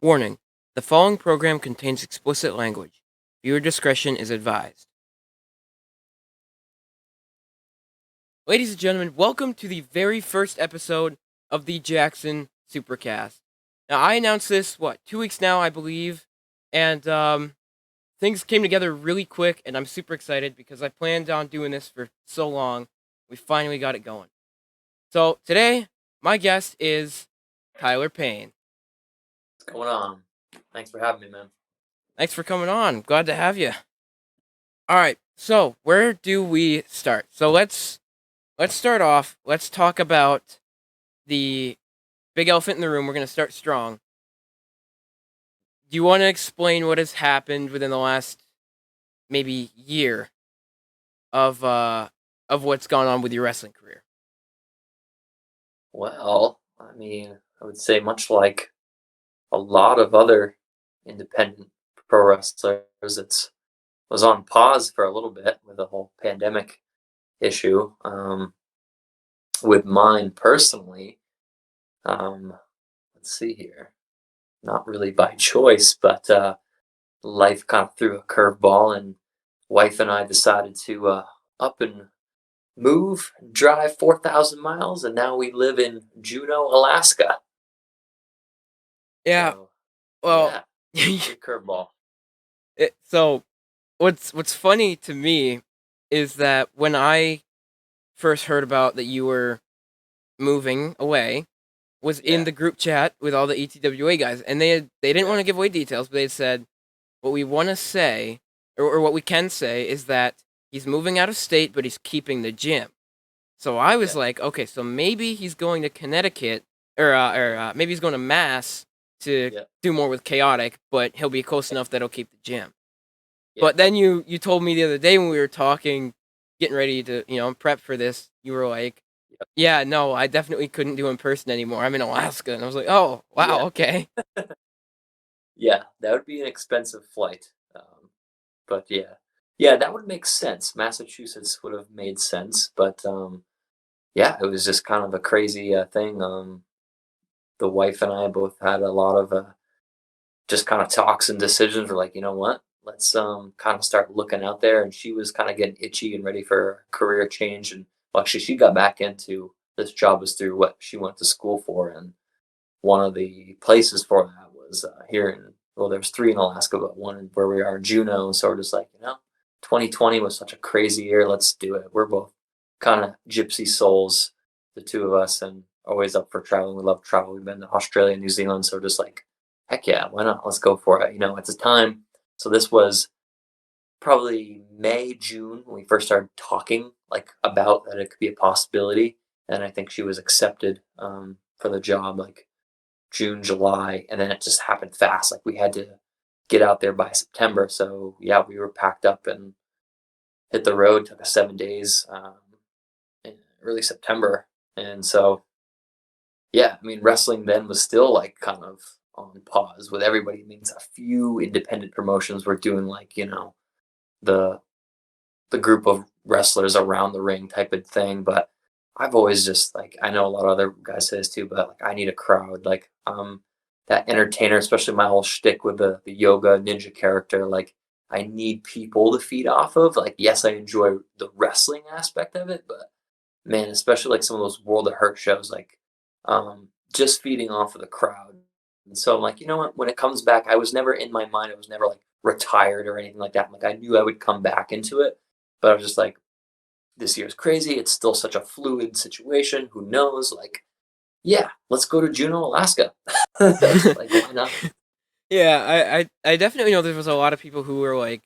Warning: the following program contains explicit language. Viewer discretion is advised. Ladies and gentlemen, welcome to the very first episode of the Jackson Supercast. Now, I announced this, 2 weeks now, I believe, and things came together really quick, and I'm super excited because I planned on doing this for so long. We finally got it going. So, today, my guest is Tyler Payne. What's going on? Thanks for having me, man. Thanks for coming on. Glad to have you. All right, so where do we start? So let's start off. Let's talk about the big elephant in the room. We're gonna start strong. Do you want to explain what has happened within the last maybe year of what's gone on with your wrestling career? Well, I would say much like a lot of other independent pro wrestlers, it was on pause for a little bit with the whole pandemic issue. With mine personally, um, let's see here, not really by choice, but life kind of threw a curveball, and wife and I decided to up and move, drive 4,000 miles, and now we live in Juneau, Alaska. Yeah. So, Well, yeah, big curveball. so what's funny to me is that when I first heard about that you were moving away, was in Yeah, the group chat with all the ETWA guys, and they didn't yeah, want to give away details, but they said what we want to say, or what we can say, is that he's moving out of state, but he's keeping the gym. So I was yeah, like, okay, so maybe he's going to Connecticut, maybe he's going to Mass to yeah, do more with Chaotic, but he'll be close enough that he'll keep the gym. yeah, But then you told me the other day when we were talking, getting ready to prep for this, you were like, yeah, yeah, no, I definitely couldn't do in person anymore. I'm in Alaska, and I was like, oh wow, yeah, okay. yeah. That would be an expensive flight. But yeah, yeah, that would make sense. Massachusetts would have made sense, but yeah, it was just kind of a crazy thing. The wife and I both had a lot of just kind of talks and decisions. We're like, you know what? Let's kind of start looking out there. And she was kind of getting itchy and ready for a career change. And well, actually, she got back into this job was through what she went to school for, and one of the places for that was here in well, there's three in Alaska, but one where we are in Juneau. So we're just like, 2020 was such a crazy year. Let's do it. We're both kind of gypsy souls, the two of us, and always up for traveling. We love travel. We've been to Australia, New Zealand, so we're just like, heck yeah, why not? Let's go for it. At the time. So this was probably May, June when we first started talking like about that it could be a possibility, and I think she was accepted for the job like June, July, and then it just happened fast. Like we had to get out there by September. So yeah, we were packed up and hit the road. Took us 7 days in early September, and so yeah, wrestling then was still like kind of on pause with everybody. It means a few independent promotions were doing like the the group of wrestlers around the ring type of thing, but I've always just like I know a lot of other guys say this too, but like I need a crowd. Like that entertainer, especially my whole shtick with the yoga ninja character, like I need people to feed off of. Like, yes, I enjoy the wrestling aspect of it, but man, especially like some of those World of Hurt shows, like just feeding off of the crowd. And so I'm like, you know what? When it comes back, I was never in my mind. I was never like retired or anything like that. Like I knew I would come back into it, but I was just like, this year's crazy. It's still such a fluid situation. Who knows? Like, yeah, let's go to Juneau, Alaska. Like, why not? Yeah, I definitely know there was a lot of people who were like,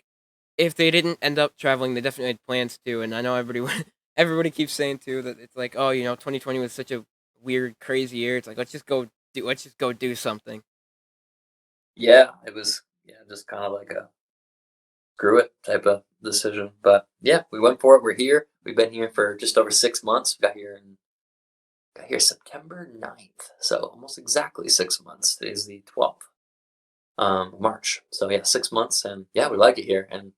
if they didn't end up traveling, they definitely had plans to, and I know everybody keeps saying too that it's like, oh, 2020 was such a weird, crazy year. It's like let's just go do something. Yeah, it was, yeah, just kind of like a screw it type of decision. But yeah, we went for it. We're here. We've been here for just over 6 months. Got here September 9th, so almost exactly 6 months. Today's the 12th March. So yeah, 6 months, and yeah, we like it here. And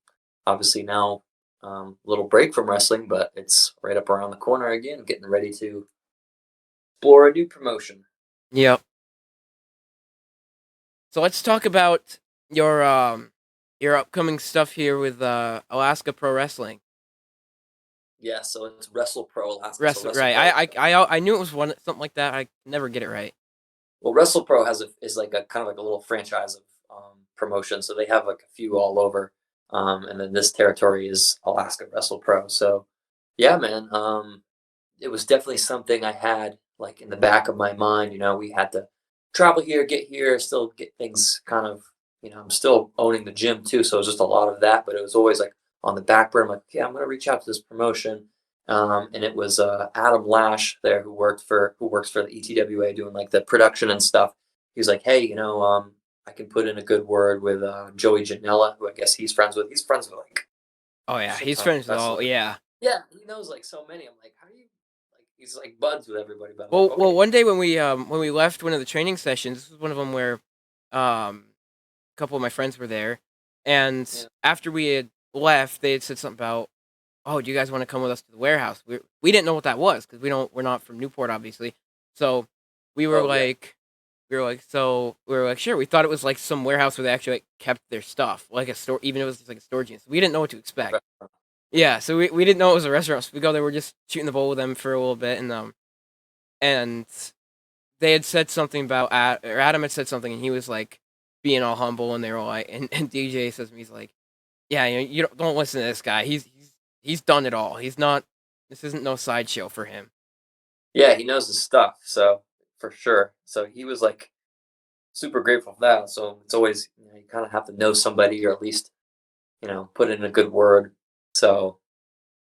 obviously now a little break from wrestling, but it's right up around the corner again, getting ready to explore a new promotion. Yep. So let's talk about your upcoming stuff here with Alaska Pro Wrestling. Yeah, so it's WrestlePro Alaska. So Wrestle right. WrestlePro is I knew it was one something like that. I never get it right. well, WrestlePro is like a kind of like a little franchise of promotion. So they have like a few all over, and then this territory is Alaska WrestlePro. So yeah, man, it was definitely something I had like in the back of my mind. We had to travel here, get here, still get things kind of. I'm still owning the gym too, so it was just a lot of that. But it was always like on the back burner. I'm like, yeah, I'm gonna reach out to this promotion. And it was Adam Lash there who works for the ETWA doing like the production and stuff. He was like, hey, I can put in a good word with Joey Janela, who I guess he's friends with. He's friends with like Oh a yeah, shit he's ton of friends with all. wrestlers. Yeah. Yeah, he knows like so many. I'm like, how do you like? He's like buds with everybody. But I'm like, Well, okay, one day when we left one of the training sessions, this was one of them where a couple of my friends were there, and yeah, after we had left, they had said something about, "Oh, do you guys want to come with us to the warehouse?" We didn't know what that was because we're not from Newport, obviously. So we were oh yeah, like, sure. We thought it was like some warehouse where they actually like kept their stuff, like a store, even if it was just like a storage unit. So we didn't know what to expect. yeah, Yeah, so we didn't know it was a restaurant. So we go there, we're just shooting the bull with them for a little bit, and they had said something about or Adam had said something, and he was like being all humble, and they were all like, and DJ says to me, he's like, yeah, you don't listen to this guy. He's done it all. He's not. This isn't no sideshow for him. yeah. He knows his stuff, so for sure. So he was like super grateful for that. So it's always you kind of have to know somebody or at least put in a good word. So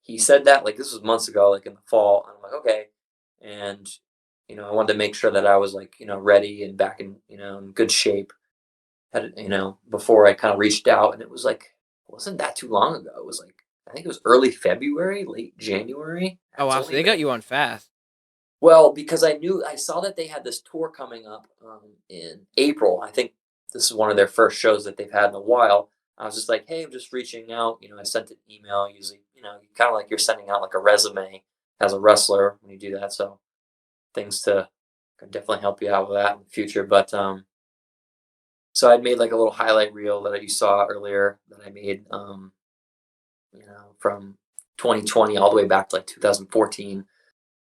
he said that like this was months ago, like in the fall. And I'm like, okay. And I wanted to make sure that I was like, ready and back in, in good shape. Before I kind of reached out, and it was like, it wasn't that too long ago. It was like, I think it was early February, late January. Oh It's wow, so only they been got you on fast. well because I saw that they had this tour coming up in April. I think this is one of their first shows that they've had in a while. I was just like, hey, I'm just reaching out. I sent an email. Usually, kind of like you're sending out like a resume as a wrestler when you do that. So things to can definitely help you out with that in the future. But so I'd made like a little highlight reel that you saw earlier that I made, from 2020 all the way back to like 2014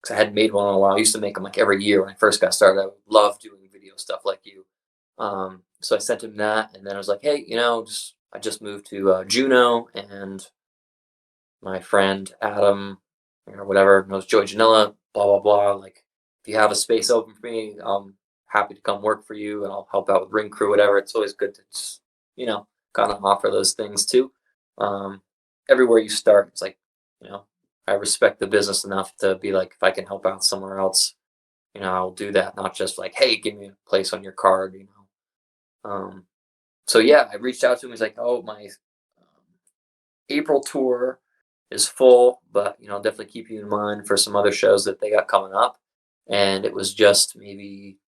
because I hadn't made one in a while. I used to make them like every year when I first got started. I love doing video stuff like you. So I sent him that, and then I was like, hey, I just moved to Juneau, and my friend Adam or whatever knows Joey Janela, blah blah blah. Like, if you have a space open for me, I'm happy to come work for you, and I'll help out with ring crew, whatever. It's always good to just kind of offer those things too. Um, Everywhere you start, it's like you know I respect the business enough to be like, if I can help out somewhere else, I'll do that. Not just like, hey, give me a place on your card. So yeah, I reached out to him. He's like, oh, my April tour is full, but I'll definitely keep you in mind for some other shows that they got coming up. And it was just maybe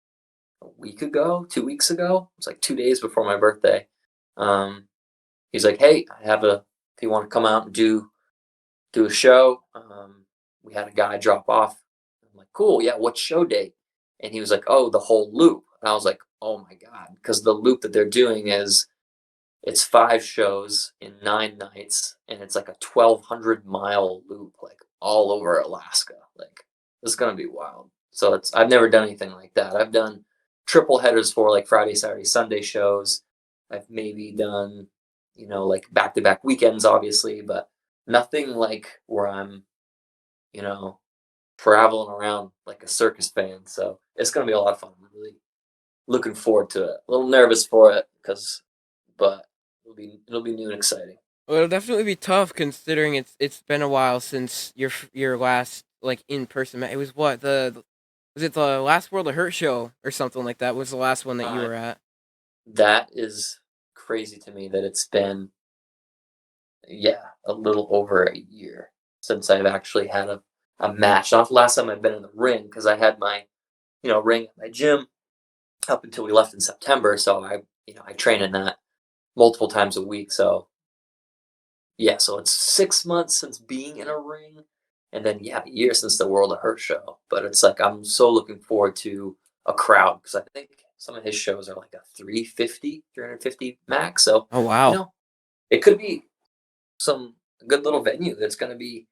a week ago, 2 weeks ago. It was like 2 days before my birthday. Um, he's like, "Hey, I have a. If you want to come out and do a show, we had a guy drop off." I'm like, "Cool, yeah. What show date?" And he was like, "Oh, the whole loop." And I was like, "Oh my god," because the loop that they're doing is it's 5 shows in 9 nights, and it's like a 1,200-mile loop, like all over Alaska. Like it's gonna be wild. So I've never done anything like that. I've done triple headers for like Friday, Saturday, Sunday shows. I've maybe done, like back to back weekends, obviously, but nothing like where I'm, you know, traveling around like a circus fan. So it's gonna be a lot of fun. I'm really looking forward to it. A little nervous for it but it'll be new and exciting. Well, it'll definitely be tough considering it's been a while since your last like in person. It was what the was it the last World of Hurt show or something like that? Was the last one that you Uh, were at? that is crazy to me that it's been, yeah, a little over a year since I've actually had a match. Not the last time I've been in the ring because I had my, ring at my gym up until we left in September. So I train in that multiple times a week. So yeah, so it's 6 months since being in a ring, and then yeah, a year since the World of Hurt show. But it's like I'm so looking forward to a crowd because I think some of his shows are like a 350 max. So, Oh you wow. know, it could be some good little venue that's going to be.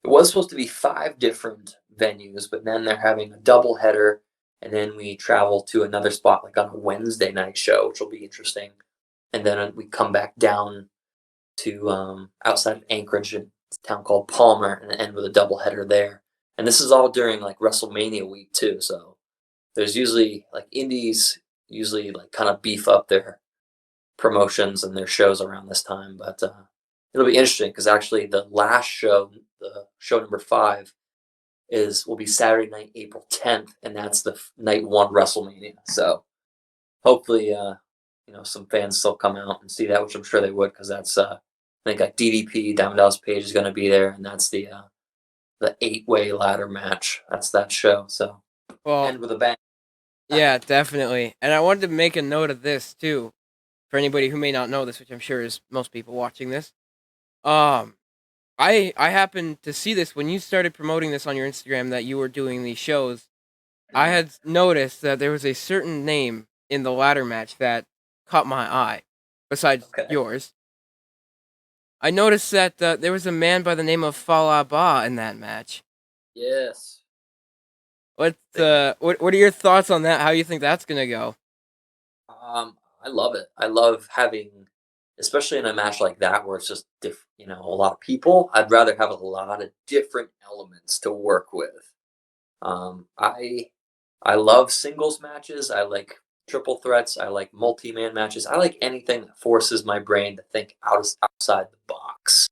It was supposed to be 5 different venues, but then they're having a double header, and then we travel to another spot like on a Wednesday night show, which will be interesting. And then we come back down to outside of Anchorage, a town called Palmer, and end with a double header there. And this is all during like WrestleMania week too. So there's usually like indies usually like kind of beef up their promotions and their shows around this time. But it'll be interesting because actually the last show, the show number 5, will be Saturday night, April 10th, and that's the night 1 WrestleMania. So hopefully, some fans still come out and see that, which I'm sure they would, because that's I think like DDP, Diamond Dallas Page is going to be there, and that's the 8-way ladder match. That's that show. So Well, end with a bang. yeah, definitely. And I wanted to make a note of this too, for anybody who may not know this, which I'm sure is most people watching this. Um, I happened to see this when you started promoting this on your Instagram that you were doing these shows. I had noticed that there was a certain name in the ladder match that caught my eye, besides Okay. yours. I noticed that there was a man by the name of Fallah Bah in that match. Yes. What are your thoughts on that? How you think that's gonna go? I love it. I love having, especially in a match like that where it's just a lot of people. I'd rather have a lot of different elements to work with. I love singles matches. I like triple threats. I like multi-man matches. I like anything that forces my brain to think outside the box.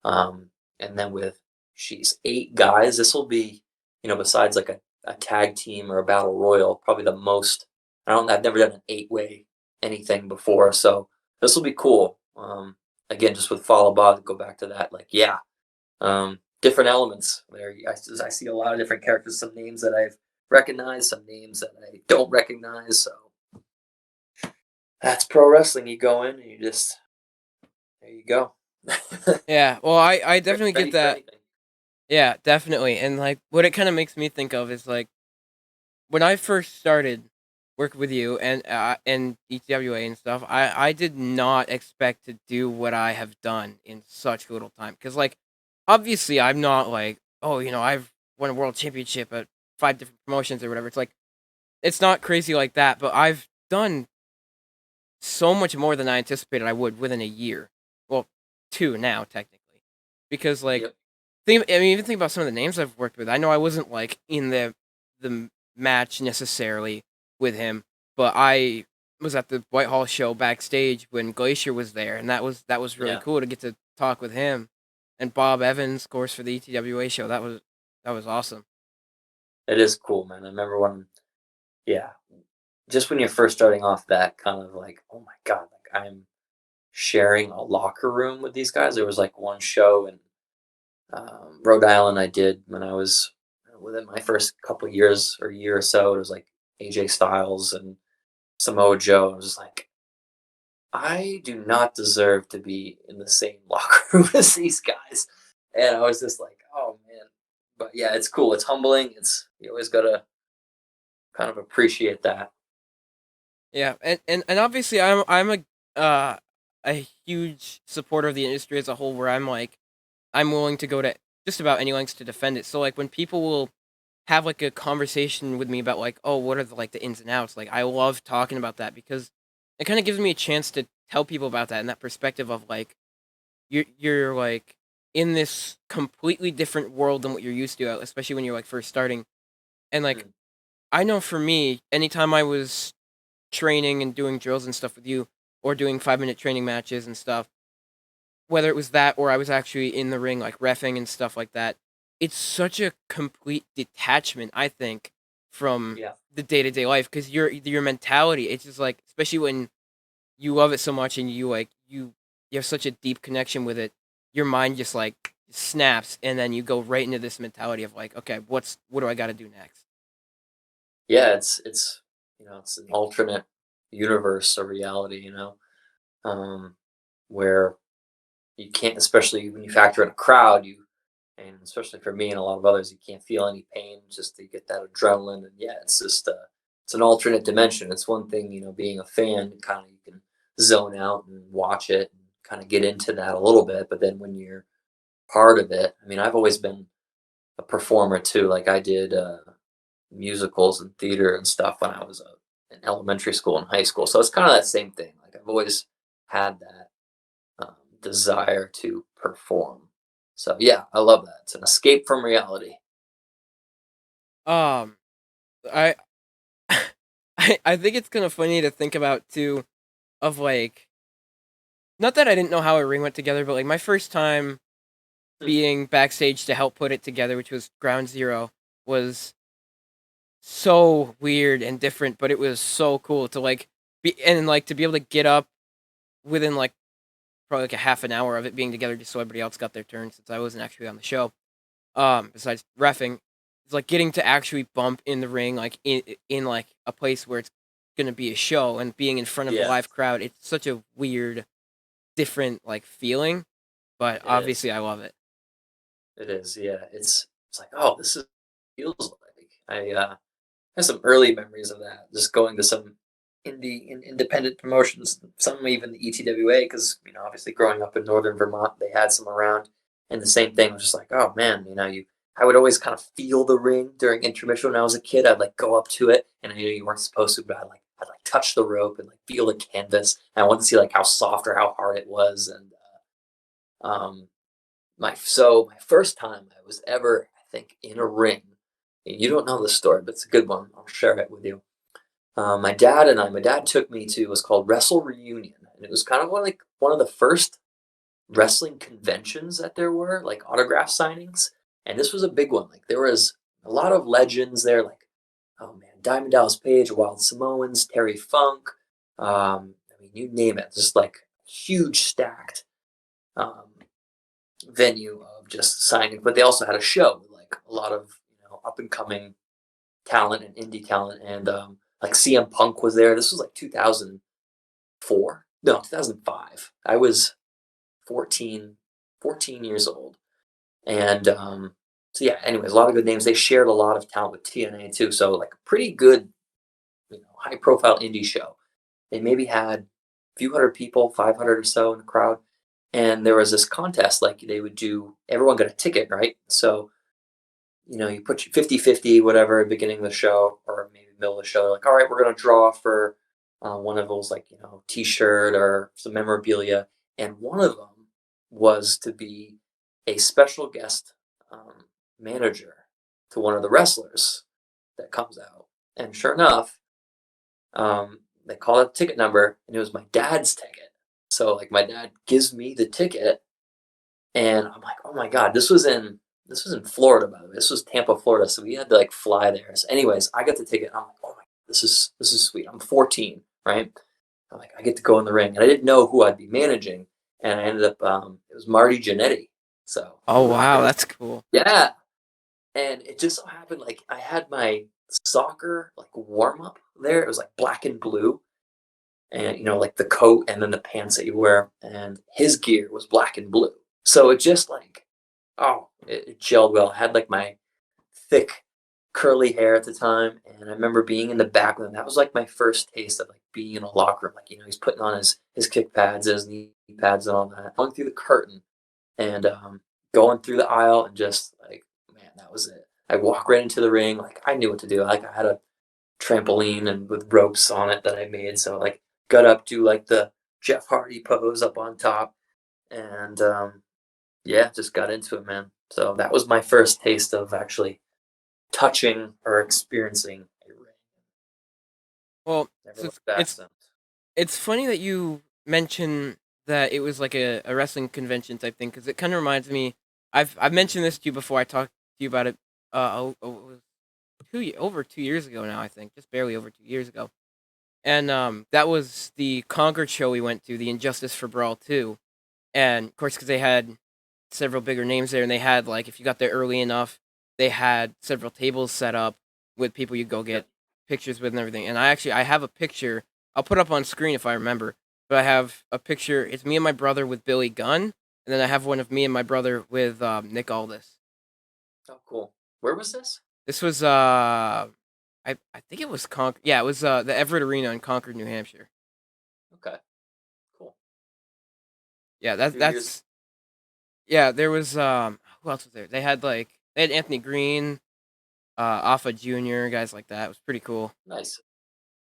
Um, and then with she's 8 guys, this will be, besides like a tag team or a battle royal, probably the most. I've never done an 8-way anything before, so this will be cool. Again, just with follow Bob, go back to that. Like, yeah, different elements there. I see a lot of different characters, some names that I've recognized, some names that I don't recognize. So that's pro wrestling. You go in and you just there you go. Yeah, well, I definitely get Ready for that. anything. Yeah, definitely. And like, what it kind of makes me think of is like when I first started working with you and ETWA and stuff. I did not expect to do what I have done in such little time. Because like, obviously, I'm not like, oh, I've won a world championship at 5 different promotions or whatever. It's like it's not crazy like that, but I've done so much more than I anticipated I would within a year. Well, 2 now technically, because like Yep. even think about some of the names I've worked with. I know I wasn't like in the match necessarily with him, but I was at the Whitehall show backstage when Glacier was there, and that was really Yeah. cool to get to talk with him, and Bob Evans, of course, for the ETWA show. That was awesome. It is cool, man. I remember when, yeah, just when you're first starting off, that kind of like, oh my god, like I'm sharing a locker room with these guys. There was like one show in Rhode Island I did when I was within my first couple years or year or so. It was like AJ Styles and Samoa Joe. I was just like, I do not deserve to be in the same locker room as these guys. And I was just like, oh man. But yeah, it's cool. It's humbling. You always gotta kind of appreciate that. Yeah, and obviously I'm a huge supporter of the industry as a whole, where I'm like I'm willing to go to just about any lengths to defend it. So like when people will have like a conversation with me about like, oh, what are the ins and outs? Like I love talking about that because it kind of gives me a chance to tell people about that and that perspective of like you're like in this completely different world than what you're used to, especially when you're like first starting. And like Mm, I know for me, anytime I was training and doing drills and stuff with you, or doing 5 minute training matches and stuff, whether it was that or I was actually in the ring like refing and stuff like that, it's such a complete detachment, I think, from yeah. the day to day life because your mentality, it's just like especially when you love it so much and you have such a deep connection with it, your mind just like snaps and then you go right into this mentality of like, okay, what do I got to do next? Yeah, it's an alternate universe, a reality, um, where you can't, especially when you factor in a crowd, and especially for me and a lot of others, you can't feel any pain just to get that adrenaline. And yeah, it's just it's an alternate dimension. It's one thing, being a fan, kind of you can zone out and watch it and kind of get into that a little bit. But then when you're part of it, I mean, I've always been a performer too. Like I did musicals and theater and stuff when I was in elementary school and high school. So it's kind of that same thing. Like I've always had that desire to perform. So yeah, I love that. It's an escape from reality. Um, I I think it's kind of funny to think about too, of like, not that I didn't know how a ring went together, but like my first time Hmm. being backstage to help put it together, which was Ground Zero, was so weird and different, but it was so cool to like be and like to be able to get up within like probably like a half an hour of it being together just so everybody else got their turn since I wasn't actually on the show. Besides refing, it's like getting to actually bump in the ring, like in like a place where it's gonna be a show and being in front of a Yeah, live crowd. It's such a weird, different like feeling, but it is. obviously I love it. It is. Yeah, it's like, oh, this is feels like I have some early memories of that. Just going to some independent promotions, some even the ETWA, because obviously growing up in northern Vermont, they had some around, and the same thing was just like, oh man, I would always kind of feel the ring during intermission when I was a kid. I'd like go up to it, and I knew you weren't supposed to, but I'd like touch the rope and like feel the canvas. And I wanted to see like how soft or how hard it was, and um, my first time I was ever, I think, in a ring. And you don't know this story, but it's a good one. I'll share it with you. My dad took me to what's called Wrestle Reunion, and it was kind of like one of the first wrestling conventions that there were, like autograph signings. And this was a big one. Like there was a lot of legends there, like oh man, Diamond Dallas Page, Wild Samoans, Terry Funk. I mean, you name it. Just like huge stacked um, venue of just signing. But they also had a show with like a lot of up and coming talent and indie talent, and like CM Punk was there. This was like 2004, no, 2005. I was 14 years old, and so yeah. Anyways, a lot of good names. They shared a lot of talent with TNA too, so like a pretty good, high profile indie show. They maybe had a few hundred people, 500 or so in the crowd, and there was this contest. Like they would do, everyone got a ticket, right? So you put 50-50, whatever, at the beginning of the show or maybe middle of the show. Like, all right, we're going to draw for one of those, like, t-shirt or some memorabilia. And one of them was to be a special guest manager to one of the wrestlers that comes out. And sure enough, they called out the ticket number, and it was my dad's ticket. So, like, my dad gives me the ticket, and I'm like, "Oh my god, this was in Florida, by the way. This was Tampa, Florida, so we had to, like, fly there." So anyways, I got the ticket, I'm like, "Oh my, this is sweet." I'm 14, right? I'm like, "I get to go in the ring," and I didn't know who I'd be managing, and I ended up, it was Marty Jannetty. So, Oh it wow, was that's cool. yeah, and it just so happened, like, I had my soccer, like, warm-up there. It was, like, black and blue, and like the coat and then the pants that you wear, and his gear was black and blue, so it just like, oh, it gelled well. I had like my thick curly hair at the time, and I remember being in the back with him. That was like my first taste of like being in a locker room. Like he's putting on his kick pads, his knee pads, and all that, going through the curtain, and going through the aisle, and just like, man, that was it. I walk right into the ring, like I knew what to do. Like I had a trampoline and with ropes on it that I made. So like got up to like the Jeff Hardy pose up on top, and yeah, just got into it, man. So that was my first taste of actually touching or experiencing a ring. Well, Never so looked back since. it's funny that you mention that it was like a wrestling convention type thing because it kind of reminds me. I've mentioned this to you before. I talked to you about it. It was over 2 years ago now. I think just barely over 2 years ago. And that was the Concord show we went to, the Injustice for Brawl 2. And of course, because they had several bigger names there, and they had like if you got there early enough, they had several tables set up with people you go get Yep. pictures with and everything. And I have a picture. I'll put up on screen if I remember. But I have a picture. It's me and my brother with Billy Gunn, and then I have one of me and my brother with Nick Aldis. Oh, cool. Where was this? This was I think it was Concord. Yeah, it was the Everett Arena in Concord, New Hampshire. Okay, cool. Yeah, A few years. that's yeah. There was who else was there? They had Anthony Green, Alpha Junior, guys like that. It was pretty cool. Nice.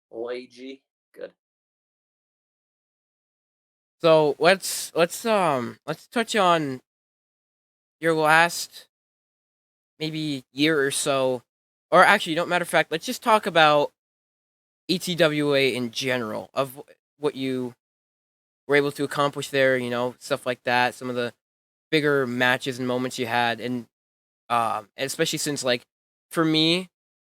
Well, AG. Good. So let's touch on your last maybe year or so, or actually, don't matter of fact. Let's just talk about ETWA in general of what you were able to accomplish there. Stuff like that. Some of the bigger matches and moments you had, and especially since for me,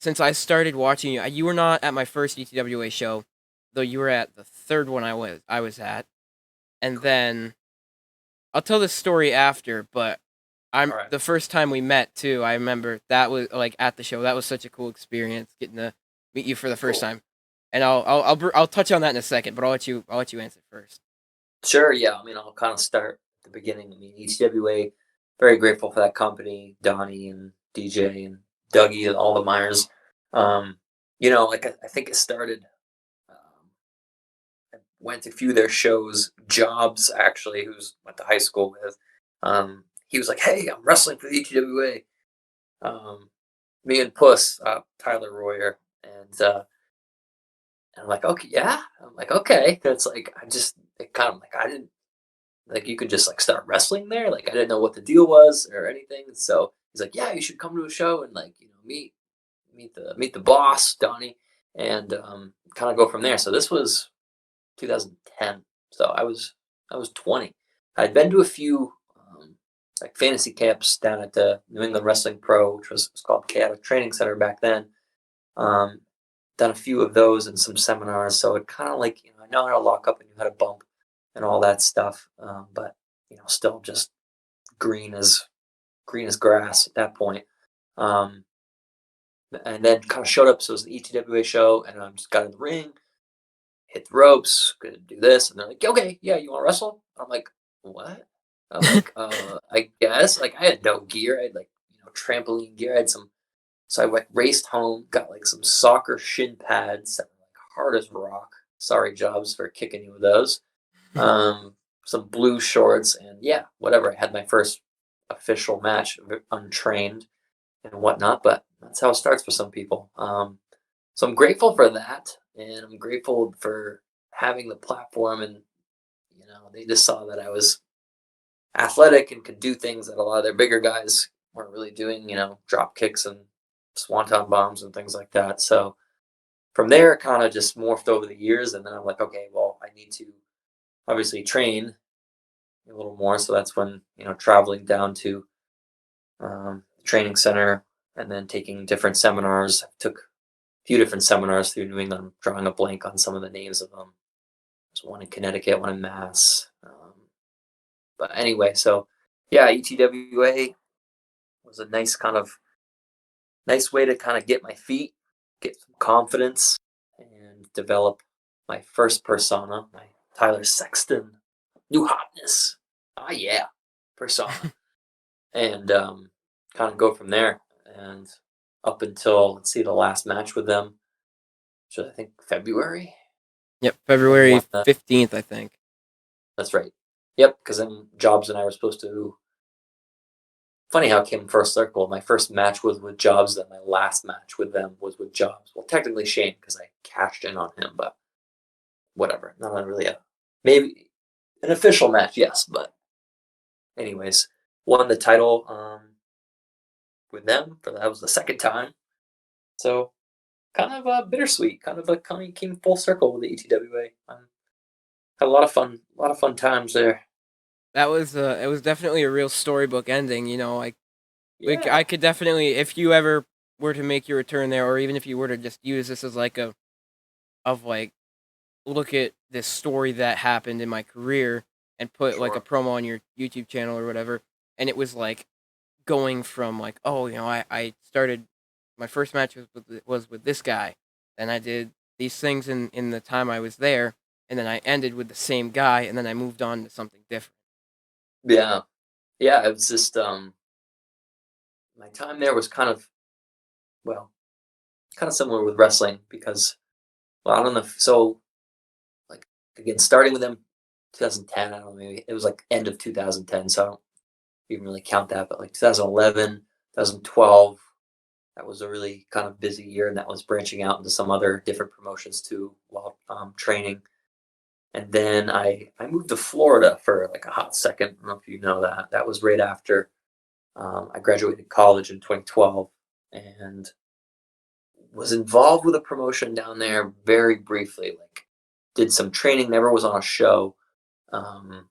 since I started watching you, you were not at my first ETWA show, though you were at the third one I was at, and then I'll tell this story after, but I'm All right. the first time we met too. I remember that was like at the show. That was such a cool experience getting to meet you for the first Cool. time. And I'll touch on that in a second, but I'll let you answer first. Sure. Yeah. I mean, I'll kind of start at the beginning. I mean, ETWA. Very grateful for that company, Donnie and DJ and Dougie and all the Myers. Um, like I think it started. I went to a few of their shows. Jobs, actually, who's went to high school with, he was like, "Hey, I'm wrestling for the ETWA." Me and Puss, Tyler Royer, and I'm like, "Okay, yeah." I'm like, "Okay." It's like it kind of like I didn't like you could just like start wrestling there. Like I didn't know what the deal was or anything. So he's like, "Yeah, you should come to a show and like meet the boss, Donnie, and kind of go from there." So this was 2010. So I was 20. I'd been to a few like fantasy camps down at the New England Wrestling Pro, which was called Chaotic Training Center back then. Um, Done a few of those and some seminars. So it kind of like I know how to lock up and you how to bump and all that stuff. But still just green as green as grass at that point. Um, and then kind of showed up. So it was the ETWA show, and I just got in the ring, hit the ropes, gonna do this, and they're like, "Okay, yeah, you want to wrestle?" I'm like, "What?" I'm like, I guess." Like I had no gear. I had like trampoline gear. I had some. So I like raced home, got like some soccer shin pads that were like hard as rock. Sorry, Jobs, for kicking you with those. Some blue shorts, and yeah, whatever. I had my first official match, untrained and whatnot, but that's how it starts for some people. So I'm grateful for that, and I'm grateful for having the platform. And they just saw that I was athletic and could do things that a lot of their bigger guys weren't really doing. Drop kicks and swanton bombs and things like that. So from there, it kind of just morphed over the years, and then I'm like, okay, well, I need to obviously train a little more. So that's when traveling down to the training center and then taking different seminars. I took a few different seminars through New England. I'm drawing a blank on some of the names of them. There's one in Connecticut, one in Mass. But anyway, so yeah, ETWA was a nice way to kind of get my feet, get some confidence, and develop my first persona, my Tyler Sexton, new hotness. Ah, yeah, persona, and kind of go from there. And up until let's see, the last match with them, which was, I think February, Yep, and February won 15th, I think. That's right. Yep, because then Jobs and I were supposed to. Funny how it came first circle. My first match was with Jobs, then my last match with them was with Jobs. Well, technically Shane because I cashed in on him, but whatever. Not really maybe an official match, yes. But anyways, won the title with them. That was the second time. So kind of bittersweet. Kind of came full circle with the ETWA. Had a lot of fun. A lot of fun times there. It was definitely a real storybook ending. I Yeah, could definitely, if you ever were to make your return there, or even if you were to just use this as like a of like look at this story that happened in my career and put like a sure. promo on your YouTube channel or whatever, and it was like going from like, oh, I started my first match was with this guy, and I did these things in the time I was there, and then I ended with the same guy, and then I moved on to something different. Yeah, yeah. It was just my time there was kind of well. kind of similar with wrestling because, well, I don't know. So, like, again, starting with them 2010, I don't know, maybe it was like end of 2010, so I don't even really count that, but like 2011, 2012, that was a really kind of busy year, and that was branching out into some other different promotions too while training. And then I moved to Florida for like a hot second. I don't know if you know that. That was right after I graduated college in 2012 and was involved with a promotion down there very briefly. Like, did some training, never was on a show. Um,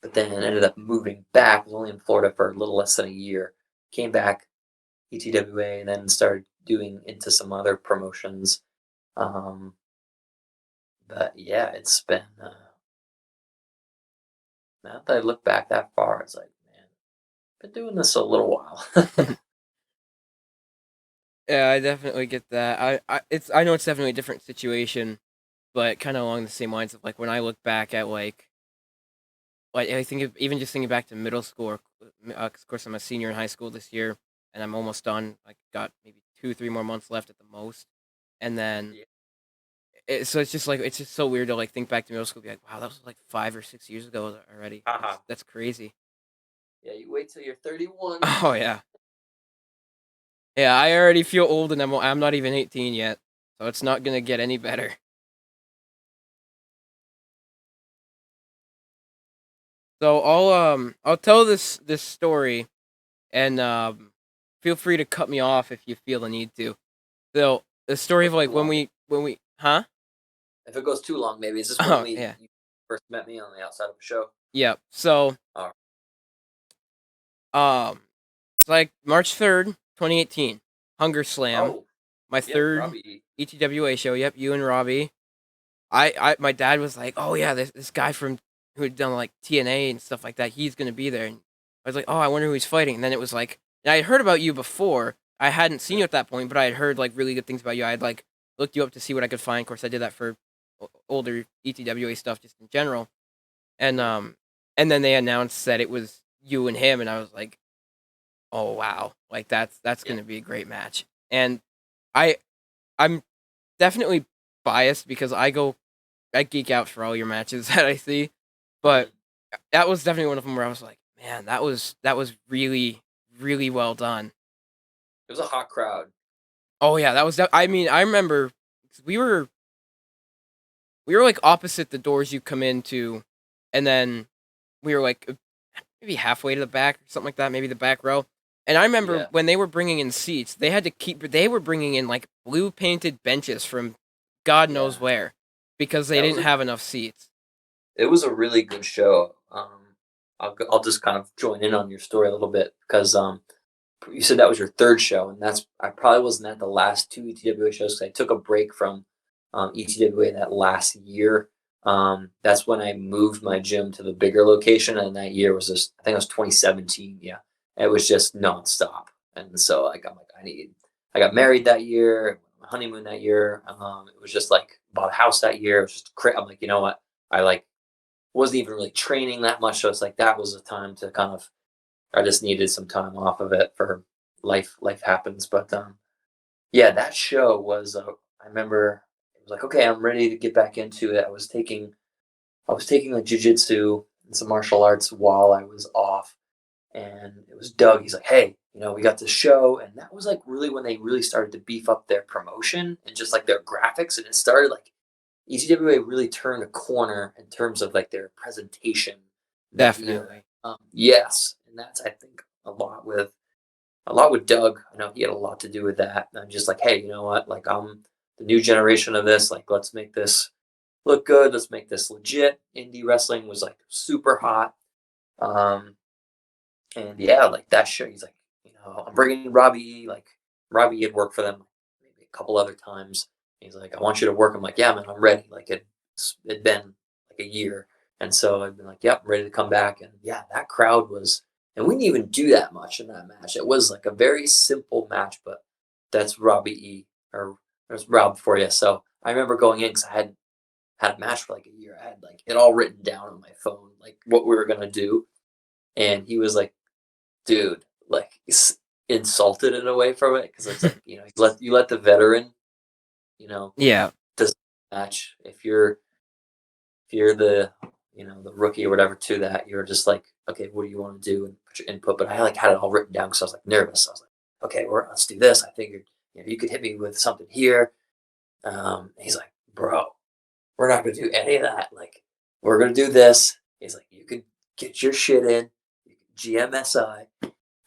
but then ended up moving back. Was only in Florida for a little less than a year. Came back, ETWA, and then started doing into some other promotions. Um, but yeah, it's been now that I look back that far, it's like, man, been doing this a little while. Yeah, I definitely get that. I know it's definitely a different situation, but kind of along the same lines of like when I look back at like I think even just thinking back to middle school, 'cause of course I'm a senior in high school this year, and I'm almost done. Like got maybe 2 3 more months left at the most, and then Yeah. so it's just like it's just so weird to like think back to middle school, and be like, wow, that was like 5 or 6 years ago already. Haha. That's crazy. Yeah, you wait till you're 31. Oh yeah, yeah. I already feel old, and I'm not even 18 yet, so it's not gonna get any better. So I'll tell this story, and feel free to cut me off if you feel the need to. So the story Goes of too like long. when we huh? If it goes too long, maybe is this when Oh we yeah. you first met me on the outside of a show? Yeah. So Oh, it's like March 3rd, 2018. Hunger Slam. oh, My yep, third Robbie. ETWA show. Yep, you and Robbie. I my dad was like, "Oh yeah, this guy from who had done like TNA and stuff like that, he's gonna be there." And I was like, "Oh, I wonder who he's fighting." And then it was like, and I had heard about you before. I hadn't seen you at that point, but I had heard like really good things about you. I had like looked you up to see what I could find. Of course, I did that for older ETWA stuff just in general. And Mhm. and then they announced that it was you and him, and I was like, "Oh wow, like that's Yeah. gonna be a great match." And I I'm definitely biased because I geek out for all your matches that I see, but Mhm. that was definitely one of them where I was like, "Man, that was really, really well done." It was a hot crowd. Oh, yeah, that was I mean, I remember 'cause we were, like, opposite the doors you come into, and then we were, like, maybe halfway to the back or something like that, maybe the back row, and I remember Yeah. when they were bringing in seats, they were bringing in, like, blue painted benches from God knows Yeah. where because they That didn't was have enough seats. it was a really good show. I'll just kind of join in on your story a little bit because you said that was your third show, and that's I probably wasn't at the last two ETWA shows because I took a break from ETWA that last year. That's when I moved my gym to the bigger location, and that year was just I think it was 2017. Yeah, it was just nonstop, and so like I'm like I got married that year, my honeymoon that year. It was just like bought a house that year. It was just I'm like, you know what, I like wasn't even really training that much, so it's like that was the time to kind of I just needed some time off of it for life. Life happens, but yeah, that show was. I remember it was like, okay, I'm ready to get back into it. I was taking like jujitsu and some martial arts while I was off, and it was Doug. He's like, hey, we got this show, and that was like really when they really started to beef up their promotion and just like their graphics, and it started like ECWA really turned a corner in terms of like their presentation that year. Definitely. Yes, and that's I think a lot with Doug. I know he had a lot to do with that. And I'm just like, hey, you know what? Like I'm the new generation of this. Like let's make this look good. Let's make this legit. Indie wrestling was like super hot. Um, and yeah, like that show. He's like, I'm bringing Robbie. Like Robbie had worked for them maybe a couple other times. He's like, I want you to work. I'm like, yeah, man, I'm ready. Like it'd been like a year, and so I've been like, yep, I'm ready to come back. And yeah, that crowd was, and we didn't even do that much in that match. It was like a very simple match, but that's Robbie E or there's Rob for you. So I remember going in because I had a match for like a year. I had like it all written down on my phone, like what we were gonna do. And he was like, dude, like insulted in a way from it because it's like you let the veteran you know Yeah. does match if you're the the rookie or whatever to that you're just like okay what do you want to do and put your input but I like had it all written down because I was like nervous I was like okay let's do this I figured you could hit me with something here he's like bro we're not gonna do any of that like we're gonna do this he's like you can get your shit in GMSI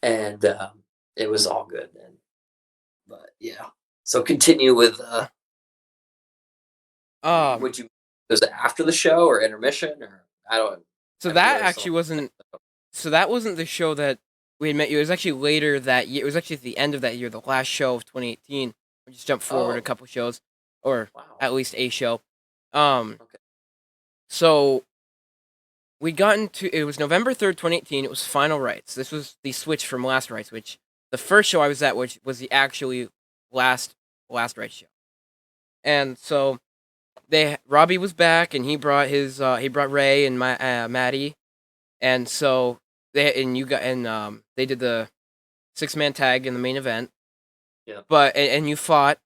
and it was all good then but yeah so continue with Um. would you was it after the show or intermission or I don't So I feel that like actually someone wasn't. So that wasn't the show that we had met you. It was actually later that year. It was actually at the end of that year, the last show of 2018. We just jumped forward a oh couple shows, or wow at least a show. Um. okay So we got into it was November 3rd, 2018. It was Final Rights. This was the switch from Last Rights, which the first show I was at, which was the actually last Rights show. And so Robbie was back, and he brought Ray and Maddie, and so they did the 6-man tag in the main event. yeah But and you fought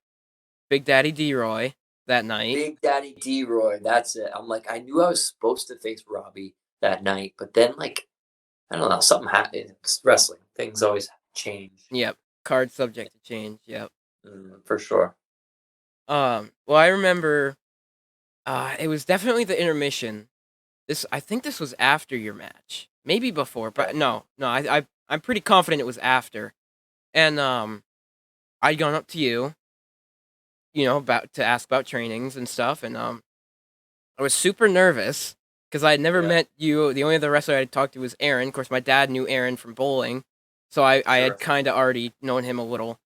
Big Daddy D-Roy that night. Big Daddy D-Roy that's it I'm like I knew I was supposed to face Robbie that night but then like I don't know something happened it's wrestling things always change Yep, card subject to change. Yep. for sure Well, I remember. It was definitely the intermission. I think this was after your match, maybe before, okay but no. I'm pretty confident it was after. And I'd gone up to you, about to ask about trainings and stuff, and I was super nervous because I had never yeah met you. The only other wrestler I'd talked to was Aaron. Of course, my dad knew Aaron from bowling, so I had sure kind of already known him a little,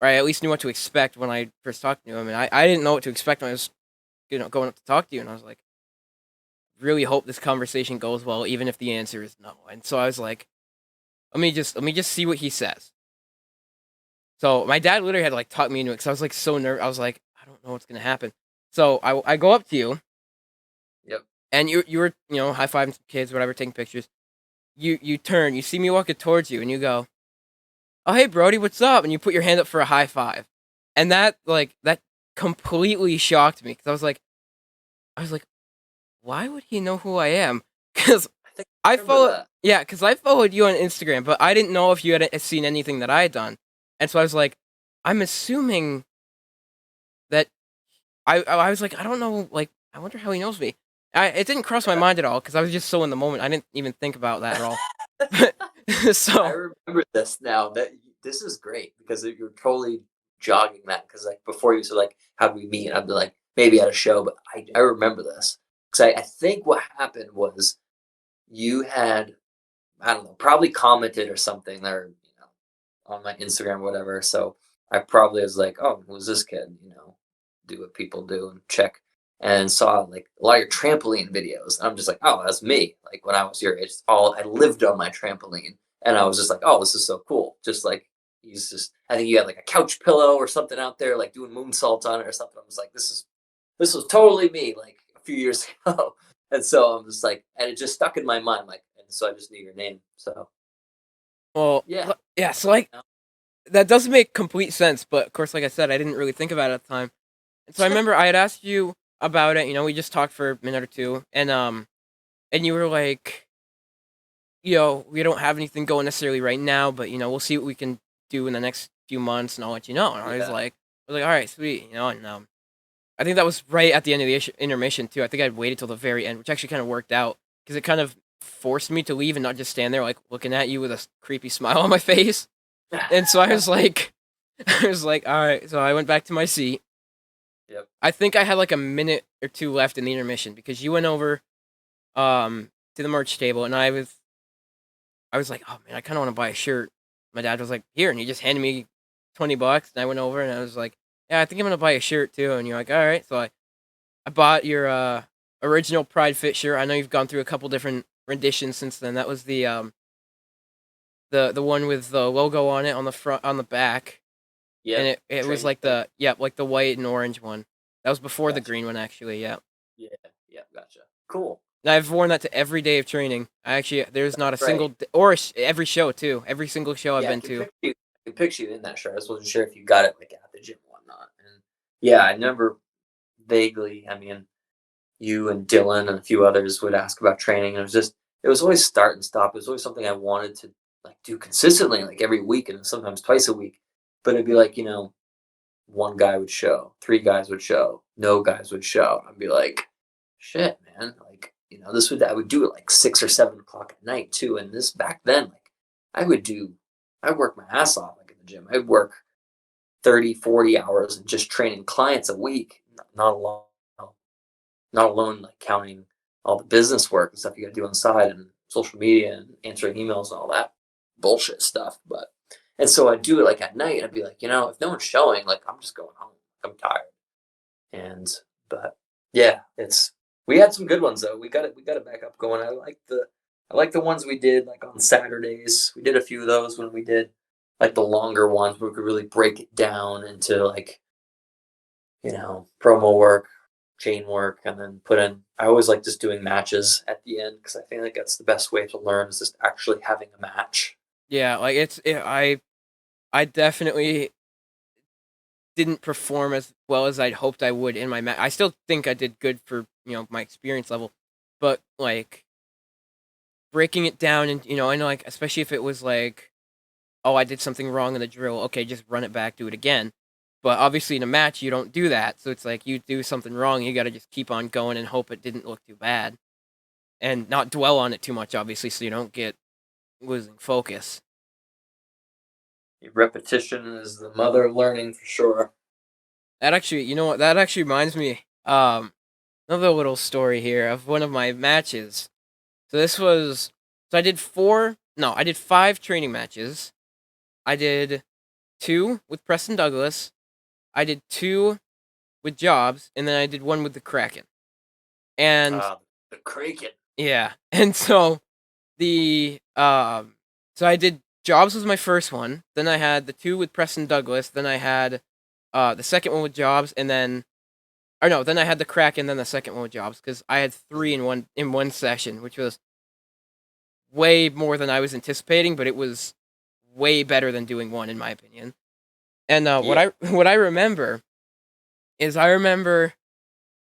or I at least knew what to expect when I first talked to him, and I didn't know what to expect when I was going up to talk to you, and I was like, really hope this conversation goes well, even if the answer is no. And so I was like, let me just see what he says. So my dad literally had to like talk me into it because I was like so nervous. I was like, I don't know what's gonna happen. So I go up to you yep and you were high fiving some kids, whatever, taking pictures. You turn, you see me walking towards you, and you go, "Oh hey Brody, what's up?" And you put your hand up for a high five, and that completely shocked me because I was like, why would he know who I am? Because I think I I remember follow that yeah, because I followed you on Instagram, but I didn't know if you had seen anything that I had done, and so I was like, I'm assuming that I was like, I don't know, like, I wonder how he knows me. It didn't cross my mind at all because I was just so in the moment. I didn't even think about that at all. I So, remember this now. This is great because you're totally jogging that. Because like before you said like how do we meet? And I'd be like maybe at a show, but I remember this because I think what happened was you had I don't know probably commented or something or on my Instagram or whatever. So I probably was like oh who's this kid do what people do and check and saw like a lot of your trampoline videos. And I'm just like, oh, that's me. Like when I was your age, all I lived on my trampoline, and I was just like, oh, this is so cool. Just like he's just, I think you had like a couch pillow or something out there, like doing moonsaults on it or something. I was like, this was totally me, like a few years ago. And so I'm just like, and it just stuck in my mind, like, and so I just knew your name. So well, yeah, yeah, so like that does make complete sense, but of course, like I said, I didn't really think about it at the time. And so I remember I had asked you about it. We just talked for a minute or two, and you were like, we don't have anything going necessarily right now, but we'll see what we can do in the next few months, and I'll let you know. And yeah, I was like, all right, sweet, and I think that was right at the end of the intermission too. I think I'd waited till the very end, which actually kind of worked out because it kind of forced me to leave and not just stand there like looking at you with a creepy smile on my face. And so I was like, I was like, all right. So I went back to my seat. yep, I think I had like a minute or two left in the intermission because you went over to the merch table, and I was like, oh man, I kind of want to buy a shirt. My dad was like, here, and he just handed me $20, and I went over and I was like, yeah, I think I'm gonna buy a shirt too. And you're like, all right. So I bought your original Pride Fit shirt. I know you've gone through a couple different renditions since then. That was the one with the logo on it on the front on the back, and yep. it was Training like fit. like the white and orange one. That was before the Gotcha. green one actually. Yeah. Yeah, yeah, gotcha. Cool. And I've worn that to every day of training. There's not a single Great. every show too. Every single show I've Yeah, I been can to. picture you. can picture you in that shirt. I just wasn't sure if you got it like at the gym or whatnot. And yeah, I remember vaguely. I mean, you and Dylan and a few others would ask about training, and it was always start and stop. It was always something I wanted to like do consistently, like every week and sometimes twice a week. But it'd be like, one guy would show, three guys would show, no guys would show. I'd be like, shit, man. Like, I would do it like 6 or 7 o'clock at night too. And this back then, like I work my ass off like in the gym. I'd work 30, 40 hours and just training clients a week, not alone, not alone like counting all the business work and stuff you got to do on the side and social media and answering emails and all that bullshit stuff. And so I'd do it like at night. And I'd be like, if no one's showing, like I'm just going home. I'm tired. But yeah, we had some good ones though. We got it back up going. I like the ones we did like on Saturdays. We did a few of those when we did like the longer ones where we could really break it down into like, promo work, chain work, and then put in. I always like just doing matches at the end because I think like that's the best way to learn is just actually having a match. Yeah, like I definitely didn't perform as well as I'd hoped I would in my match. I still think I did good for my experience level, but like breaking it down and I know like especially if it was like, oh, I did something wrong in the drill. Okay, just run it back, do it again. But obviously in a match you don't do that, so it's like you do something wrong, you got to just keep on going and hope it didn't look too bad, and not dwell on it too much, obviously, so you don't get losing focus. Repetition is the mother of learning for sure. That actually, you know what? That actually reminds me. Another little story here of one of my matches. So this was, so I did four. No, I did 5 training matches. I did 2 with Preston Douglas. I did 2 with Jobs, and then I did 1 with the Kraken. And The Kraken. yeah, and so I did Jobs was my first one. Then I had the 2 with Preston Douglas. Then I had the second one with Jobs, and then or no, then I had the Kraken, then the second one with Jobs because I had 3 in one session, which was way more than I was anticipating, but it was way better than doing 1 in my opinion. And Yeah. what I remember is I remember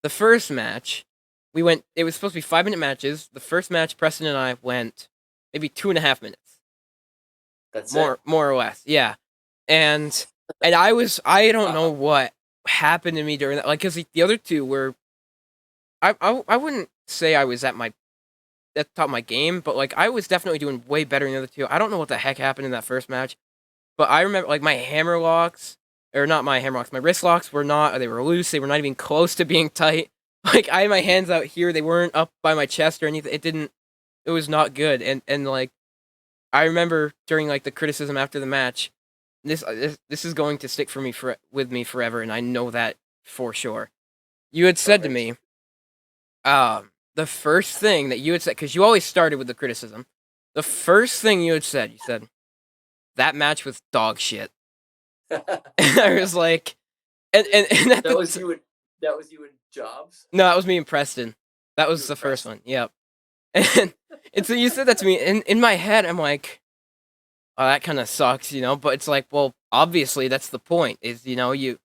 the first match. We went. It was supposed to be 5-minute matches. The first match, Preston and I went maybe 2.5 minutes, That's more or less. Yeah, and I don't know what happened to me during that. Like, because the other 2 were I wouldn't say I was at the top of my game, but like I was definitely doing way better than the other 2. I don't know what the heck happened in that first match, but I remember like my hammer locks, or not my hammer locks, my wrist locks were not, they were loose, they were not even close to being tight. Like I had my hands out here, they weren't up by my chest or anything. It was not good. And like I remember during like the criticism after the match, this is going to stick with me forever, and I know that for sure. You had said to me, the first thing that you had said, because you always started with the criticism, the first thing you said, that match was dog shit. And I was like, and that was you and Jobs. No, that was me and Preston. That was the first one. Yep. And so you said that to me, and in my head, I'm like, oh, that kind of sucks, But it's like, well, obviously that's the point. Is you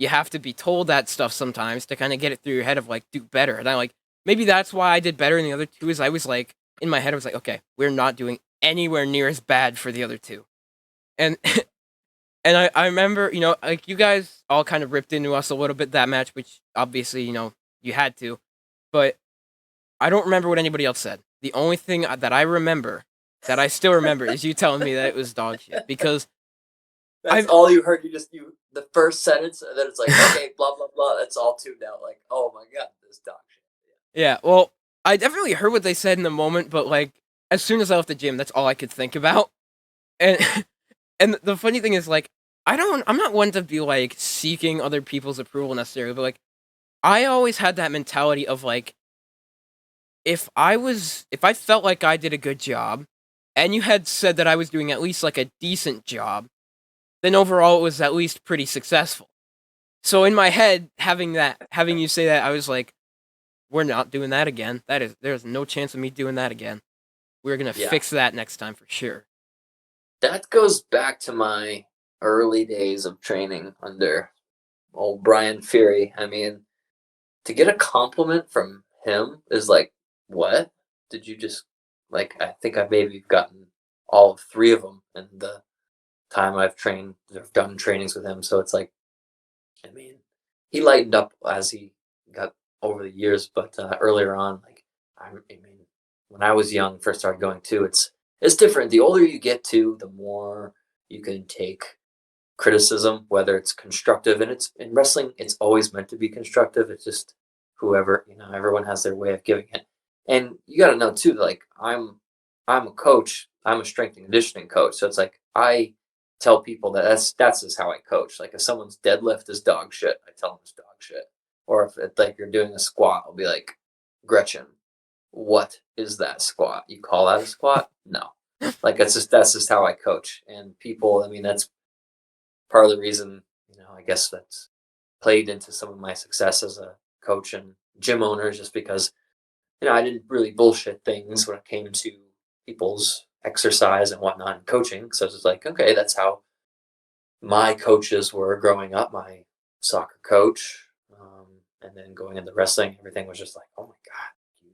have to be told that stuff sometimes to kind of get it through your head of like do better. And I like maybe that's why I did better than the other 2. Is I was like in my head, I was like, okay, we're not doing anywhere near as bad for the other 2, and and I remember like you guys all kind of ripped into us a little bit that match, which obviously you had to, but I don't remember what anybody else said. The only thing that I remember, that I still remember, is you telling me that it was dog shit. Because that's all you heard. You the first sentence, and then it's like, okay, blah blah blah. That's all tuned out. Like, oh my god, this dog shit. Yeah, well, I definitely heard what they said in the moment, but like as soon as I left the gym, that's all I could think about. And and the funny thing is, like, I'm not one to be like seeking other people's approval necessarily, but like I always had that mentality of like, if I felt like I did a good job, and you had said that I was doing at least like a decent job, then overall it was at least pretty successful. So in my head, having you say that, I was like, we're not doing that again. There's no chance of me doing that again. We're gonna fix that next time for sure. That goes back to my early days of training under old Brian Fury. I mean, to get a compliment from him is like, what? Did you just like? I think I've maybe gotten all of three of them in the time I've trained, I've done trainings with him. So it's like, I mean, he lightened up as he got over the years, but earlier on, like, I mean, when I was young, first started going too, it's different. The older you get to, the more you can take criticism, whether it's constructive, and it's in wrestling, it's always meant to be constructive. It's just whoever, everyone has their way of giving it. And you got to know too, like I'm a coach, I'm a strength and conditioning coach, so it's like I tell people that that's just how I coach. Like if someone's deadlift is dog shit, I tell them it's dog shit. Or if it's like you're doing a squat, I'll be like, Gretchen, what is that squat? You call that a squat? No. Like that's just how I coach. And people, I mean, that's part of the reason, I guess that's played into some of my success as a coach and gym owner, is just because, I didn't really bullshit things when it came to people's exercise and whatnot and coaching. So it's just like, okay, that's how my coaches were growing up, my soccer coach. And then going into wrestling, everything was just like, oh my God,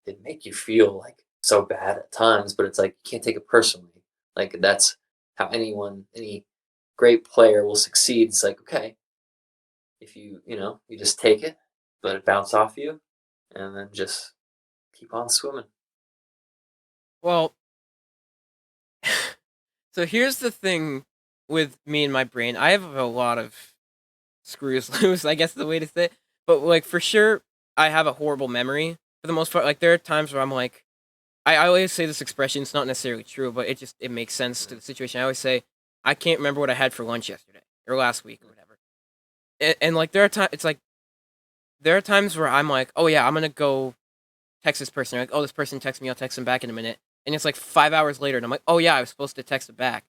it make you feel like so bad at times, but it's like, you can't take it personally. Like that's how any great player will succeed. It's like, okay, if you just take it, let it bounce off you, and then just keep on swimming. Well, so here's the thing with me and my brain. I have a lot of screws loose, I guess the way to say it. But like for sure, I have a horrible memory for the most part. Like there are times where I'm like, I always say this expression. It's not necessarily true, but it makes sense to Mm. the situation. I always say, I can't remember what I had for lunch yesterday or last week or whatever. And like there are times, it's like there are times where I'm like, oh yeah, I'm gonna go text this person. Like, oh, this person texted me. I'll text them back in a minute. And it's like 5 hours later, and I'm like, oh yeah, I was supposed to text it back.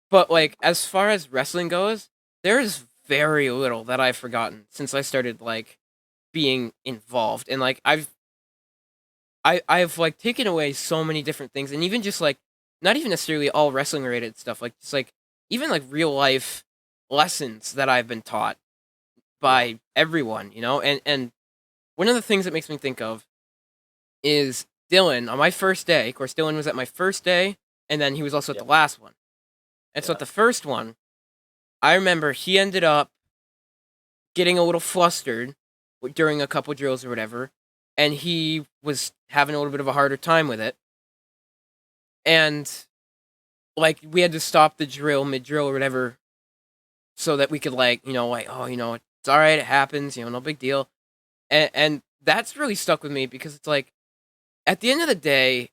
But like as far as wrestling goes, there is very little that I've forgotten since I started like being involved. And like I've like taken away so many different things, and even just like not even necessarily all wrestling related stuff, like just like even like real life lessons that I've been taught Yeah. by everyone, and one of the things that makes me think of is Dylan on my first day. Of course, Dylan was at my first day, and then he was also at Yeah. the last one. And so at Yeah. the first one, I remember he ended up getting a little flustered during a couple drills or whatever, and he was having a little bit of a harder time with it. And like we had to stop the drill mid drill or whatever so that we could like, like, oh, it's all right, it happens, no big deal. And that's really stuck with me because it's like at the end of the day,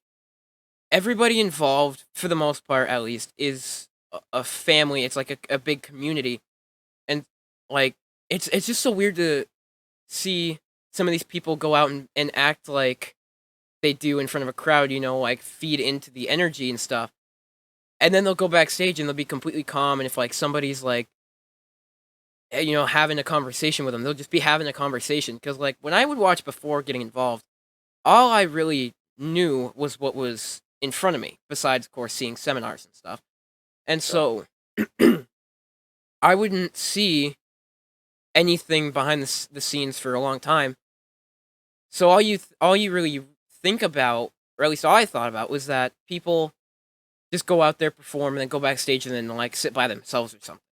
everybody involved, for the most part at least, is a family. It's like a big community. And like it's just so weird to see some of these people go out and act like they do in front of a crowd, like feed into the energy and stuff. And then they'll go backstage and they'll be completely calm. And if like somebody's like, having a conversation with them, they'll just be having a conversation. Because like when I would watch before getting involved, all I really knew was what was in front of me, besides, of course, seeing seminars and stuff. And Sure. so I wouldn't see anything behind the scenes for a long time. So all you really think about, or at least all I thought about, was that people just go out there, perform, and then go backstage and then like sit by themselves or something.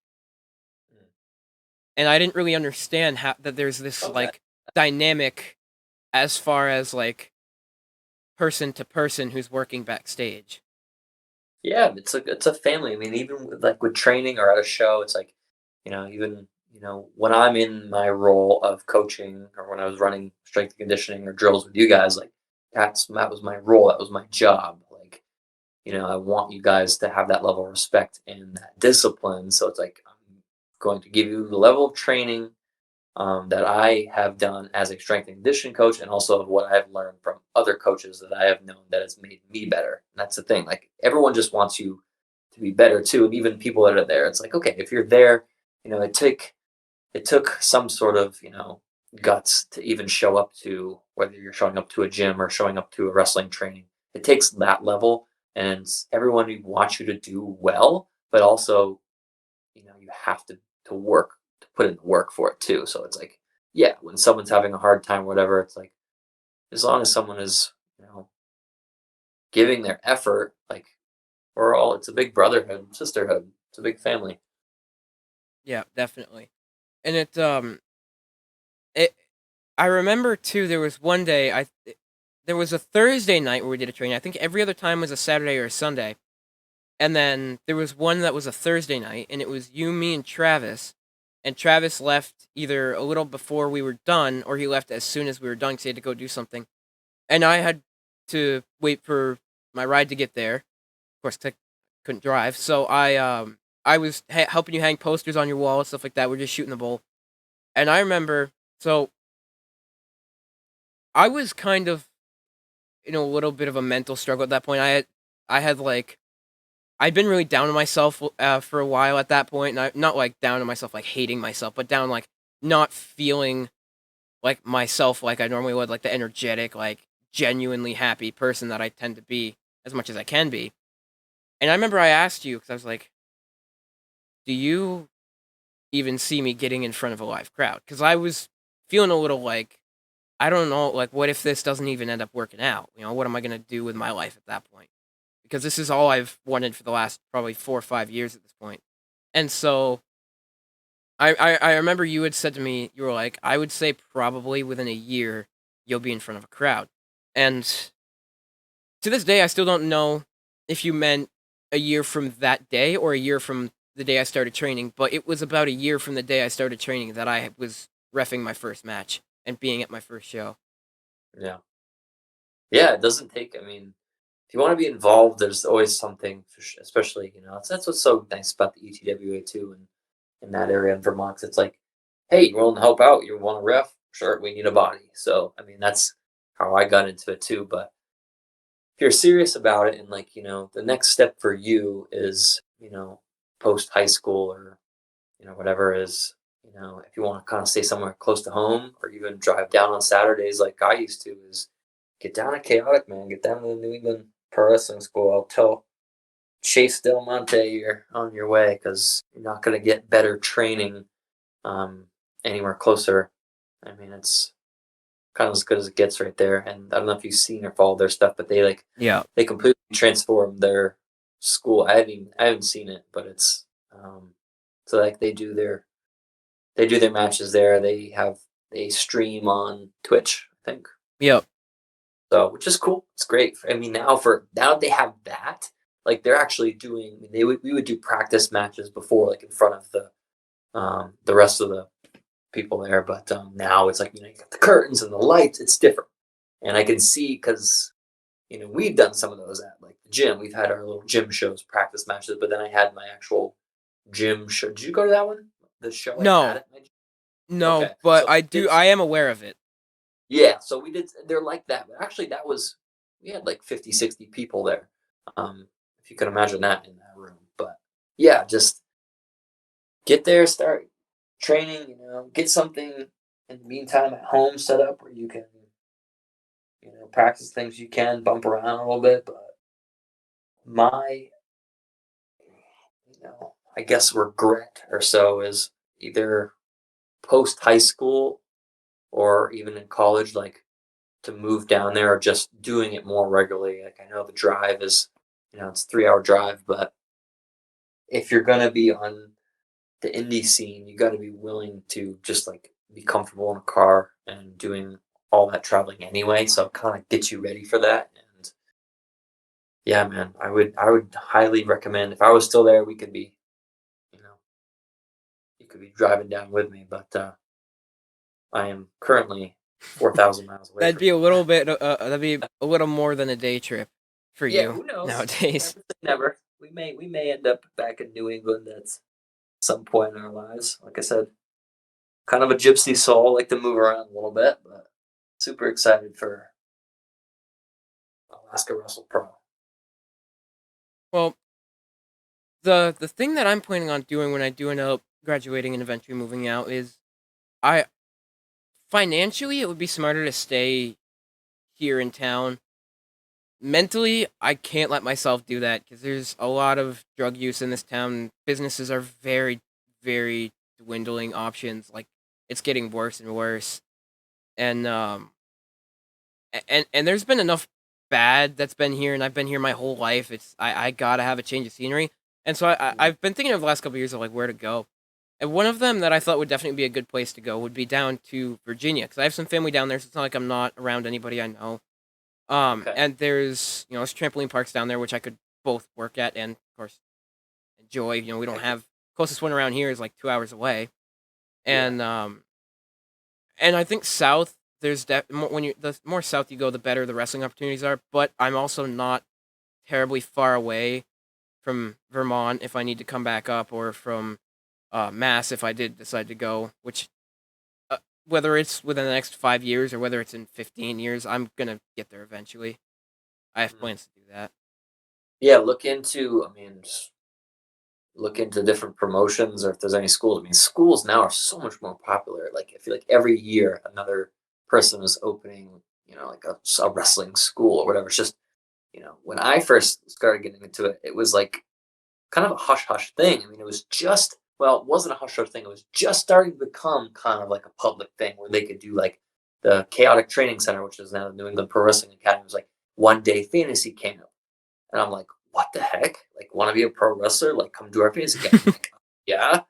Mm. And I didn't really understand how that there's this Okay. like dynamic as far as like person to person who's working backstage. Yeah, it's a family. I mean, even like with training or at a show, it's like, even when I'm in my role of coaching or when I was running strength and conditioning or drills with you guys, like that was my role, that was my job. Like, I want you guys to have that level of respect and that discipline. So it's like I'm going to give you the level of training that I have done as a strength and conditioning coach, and also of what I've learned from other coaches that I have known that has made me better. And that's the thing. Like everyone just wants you to be better too, and even people that are there. It's like, okay, if you're there, it took some sort of guts to even show up to, whether you're showing up to a gym or showing up to a wrestling training. It takes that level, and everyone wants you to do well, but also you have to work to put in the work for it too. So it's like, yeah, when someone's having a hard time, or whatever, it's like as long as someone is giving their effort, like we're all, it's a big brotherhood, sisterhood, it's a big family. Yeah, definitely. And it I remember too. There was one day there was a Thursday night where we did a training. I think every other time was a Saturday or a Sunday. And then there was one that was a Thursday night, and it was you, me, and Travis. And Travis left either a little before we were done, or he left as soon as we were done because he had to go do something. And I had to wait for my ride to get there. Of course, I couldn't drive, so I was helping you hang posters on your wall and stuff like that. We're just shooting the bull. And I remember, so I was kind of in a little bit of a mental struggle at that point. I had like I'd been really down on myself for a while at that point, and I not like down on myself like hating myself, but down like not feeling like myself like I normally would, like the energetic, like genuinely happy person that I tend to be as much as I can be. And I remember I asked you because I was like, "Do you even see me getting in front of a live crowd?" Because I was feeling a little like I don't know, like what if this doesn't even end up working out? What am I gonna do with my life at that point? Because this is all I've wanted for the last probably 4 or 5 years at this point. And so I remember you had said to me, you were like, I would say probably within a year you'll be in front of a crowd. And to this day, I still don't know if you meant a year from that day or a year from the day I started training, but it was about a year from the day I started training that I was refing my first match and being at my first show. Yeah. Yeah, it doesn't take, I mean, if you want to be involved, there's always something, especially, that's what's so nice about the ETWA too, and in that area in Vermont. 'Cause it's like, hey, you willing to help out? You want to ref? Sure, we need a body. So, I mean, that's how I got into it too. But if you're serious about it, and like, the next step for you is, post high school, or, whatever is, if you want to kind of stay somewhere close to home, or even drive down on Saturdays like I used to, is get down to Chaotic, man. Get down to the New England Pro Wrestling School. I'll tell Chase Del Monte you're on your way, because you're not going to get better training um, anywhere closer. I mean, it's kind of as good as it gets right there. And I don't know if you've seen or followed their stuff, but Yeah. they completely transformed their school. I haven't seen it, but it's so like they do their matches there. They stream on Twitch, I think. Yep. So, which is cool. It's great. I mean, now they have that. Like they're actually doing. I mean, we would do practice matches before, like in front of the rest of the people there. But now it's like, you got the curtains and the lights. It's different, and I can see, because we've done some of those at like the gym. We've had our little gym shows, practice matches. But then I had my actual gym show. Did you go to that one? The show I had No, at my gym. no, Okay, but so I we do. did. I am aware of it. Yeah, so we did. They're like that. But actually, we had like 50, 60 people there. If you can imagine that in that room. But yeah, just get there, start training. Get something in the meantime at home set up where you can, practice things you can, bump around a little bit. But my, I guess regret or so is either post high school or even in college, like to move down there, or just doing it more regularly. Like I know the drive is, it's a 3 hour drive, but if you're gonna be on the indie scene, you got to be willing to just like be comfortable in a car and doing all that traveling anyway. So it kind of gets you ready for that. And yeah, man, I would highly recommend, if I was still there, we could be, you know, you could be driving down with me. But I am currently 4,000 miles away That'd from be a you. little bit. That'd be a little more than a day trip for Yeah, you who knows? nowadays. Never say never. We may end up back in New England at some point in our lives. Like I said, kind of a gypsy soul, like to move around a little bit, but super excited for Alaska WrestlePro. Well, the thing that I'm planning on doing when I do end up graduating and eventually moving out is I financially it would be smarter to stay here in town mentally, I can't let myself do that because there's a lot of drug use in this town. Businesses are very, very dwindling options. Like it's getting worse and worse, and and there's been enough bad that's been here, and I've been here my whole life. I gotta have a change of scenery, and so Mhm. I've been thinking of the last couple of years of like where to go, and one of them that I thought would definitely be a good place to go would be down to Virginia because I have some family down there. So it's not like I'm not around anybody I know. Okay. And there's trampoline parks down there which I could both work at and of course enjoy. We don't Heck yeah. have closest one around here is like 2 hours away, Yeah. and I think south there's when you the more south you go the better the wrestling opportunities are. But I'm also not terribly far away from Vermont if I need to come back up or from Mass if I did decide to go. Which uh, whether it's within the next 5 years or whether it's in 15 years, I'm gonna get there eventually. I have Mhm. plans to do that. Yeah, look into, I mean, just look into different promotions or if there's any schools. I mean, schools now are so much more popular. Like, I feel like every year another person is opening, like a wrestling school or whatever. It's just, when I first started getting into it, it was like kind of a hush hush thing. I mean, it was just, well, it wasn't a hush hush thing. It was just starting to become kind of like a public thing where they could do like the Chaotic Training Center, which is now the New England Pro Wrestling Academy, was like 1 day fantasy camp. And I'm like, what the heck? Like, want to be a pro wrestler? Like, come do our fantasy camp. I'm like, yeah.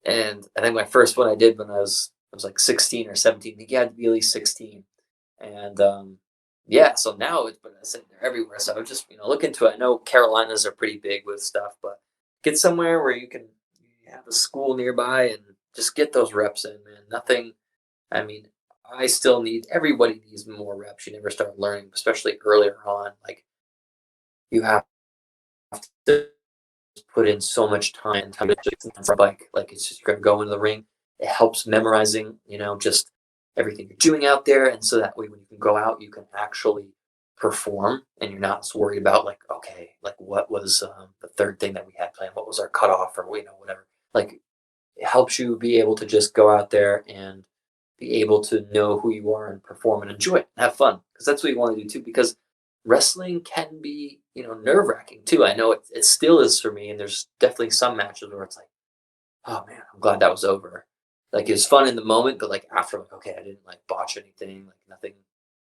And I think my first one I did when I was like 16 or 17. I think you had to be at least 16. And yeah, so now it's, but I said they're everywhere. So I would just look into it. I know Carolinas are pretty big with stuff, but get somewhere where you can have a school nearby and just get those reps in, man. Nothing. I mean, I still need everybody needs more reps. You never start learning, especially earlier on. Like you have to put in so much time for a bike. Like it's just you're gonna go into the ring. It helps memorizing, just everything you're doing out there, and so that way when you can go out, you can actually perform, and you're not so worried about like, okay, like what was the third thing that we had planned? What was our cutoff, or whatever. Like it helps you be able to just go out there and be able to know who you are and perform and enjoy it and have fun because that's what you want to do too. Because wrestling can be, nerve wracking too. I know it still is for me, and there's definitely some matches where it's like, oh man, I'm glad that was over. Like it was fun in the moment, but like after, like okay, I didn't like botch anything, like nothing,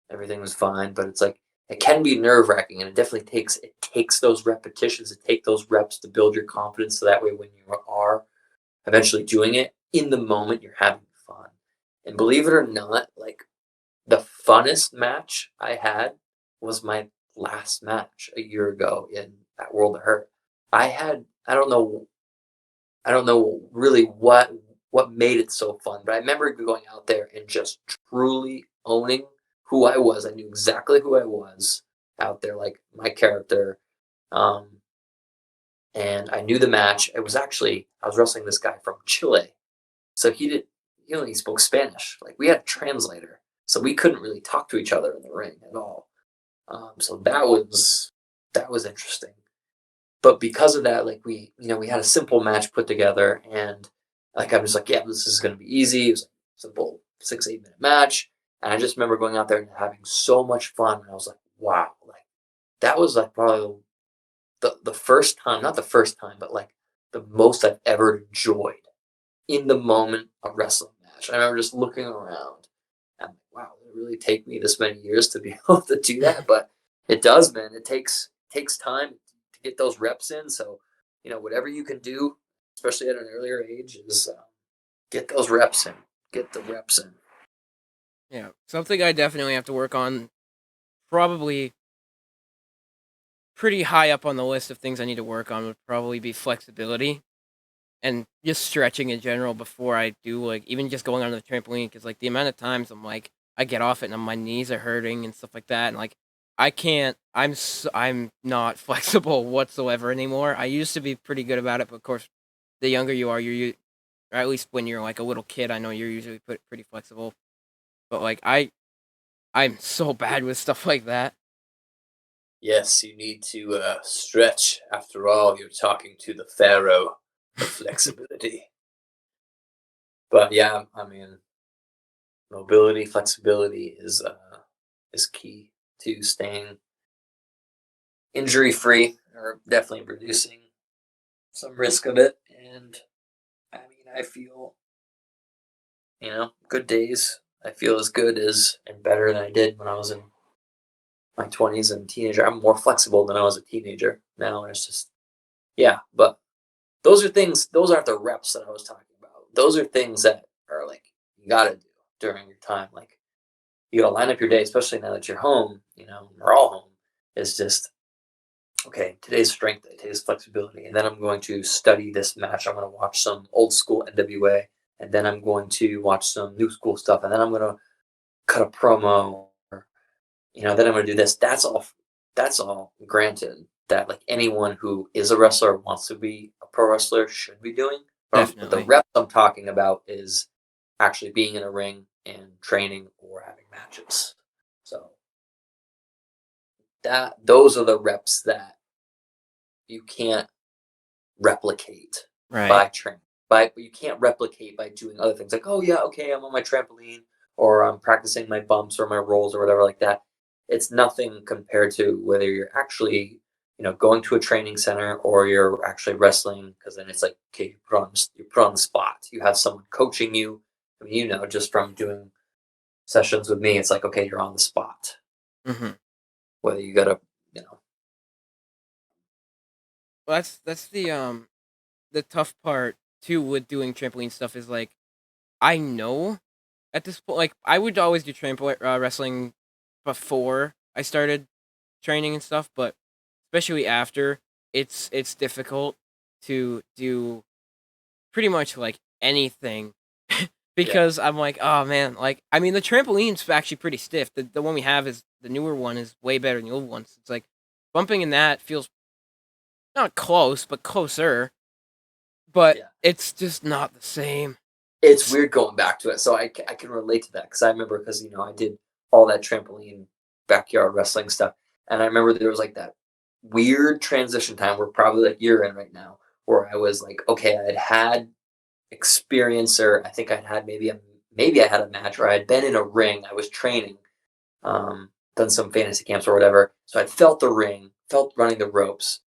everything was fine. But it's like it can be nerve wracking, and it takes those repetitions, it takes those reps to build your confidence, so that way when you are eventually doing it in the moment, you're having fun. And believe it or not, like the funnest match I had was my last match a year ago in at World of Hurt. I don't know really what made it so fun, but I remember going out there and just truly owning who I was. I knew exactly who I was out there, like my character. Um, and I knew the match. It was actually I was wrestling this guy from Chile. So he only spoke Spanish. Like we had a translator, so we couldn't really talk to each other in the ring at all. So that was interesting. But because of that, like we had a simple match put together, and like I was like, yeah, this is gonna be easy. It was like a simple 6 8 minute match, and I just remember going out there and having so much fun. And I was like, wow, like that was like probably the first time, not the first time, but like the most I've ever enjoyed in the moment a wrestling match. I remember just looking around and I'm like, wow, did it really take me this many years to be able to do that? But it does, man. It takes time to get those reps in. So, whatever you can do, especially at an earlier age, is get those reps in. Get the reps in. Yeah, something I definitely have to work on. Probably pretty high up on the list of things I need to work on would probably be flexibility and just stretching in general before I do like even just going on the trampoline because like the amount of times I'm like I get off it and my knees are hurting and stuff like that and like I can't I'm not flexible whatsoever anymore. I used to be pretty good about it, but of course the younger you are, or at least when you're like a little kid, I know you're usually pretty flexible. But like I'm so bad with stuff like that. Yes, you need to stretch. After all, you're talking to the pharaoh of flexibility. But yeah, I mean, mobility, flexibility is key to staying. injury free, or definitely reducing some risk of it. And I mean, I feel, good days. I feel as good as and better than I did when I was in my 20s and teenager. I'm more flexible than I was a teenager now. And it's just, yeah. But those aren't the reps that I was talking about. Those are things that are like, you got to do during your time. Like, you got to line up your day, especially now that you're home, we're all home. It's just, okay, today's strength day, today's flexibility. And then I'm going to study this match. I'm going to watch some old school NWA. And then I'm going to watch some new school stuff. And then I'm going to cut a promo. Then I'm going to do this. That's all granted that like anyone who is a wrestler wants to be a pro wrestler should be doing. But the Definitely. reps I'm talking about is actually being in a ring and training or having matches. So those are the reps that you can't replicate Right. by training. But you can't replicate by doing other things like, oh yeah, okay, I'm on my trampoline or I'm practicing my bumps or my rolls or whatever like that. It's nothing compared to whether you're actually, going to a training center or you're actually wrestling, because then it's like, okay, you put on the spot. You have someone coaching you. I mean, just from doing sessions with me, it's like, okay, you're on the spot. Mm-hmm. Whether you gotta, you know, Well, that's the tough part too with doing trampoline stuff is like I know at this point, like I would always do trampoline wrestling before I started training and stuff, but especially after, it's difficult to do pretty much like anything yeah, because I'm like, oh man, like I mean the trampoline's actually pretty stiff. The one we have is the newer one is way better than the old ones. It's like bumping in that feels not close, but closer, but yeah. it's just not the same. It's weird going back to it. So I can relate to that because I remember because I did all that trampoline backyard wrestling stuff, and I remember there was like that weird transition time where probably like you're in right now, where I was like, okay, I had experience, or I think I'd had maybe I had a match, or I had been in a ring. I was training, done some fantasy camps or whatever. So I felt the ring, felt running the ropes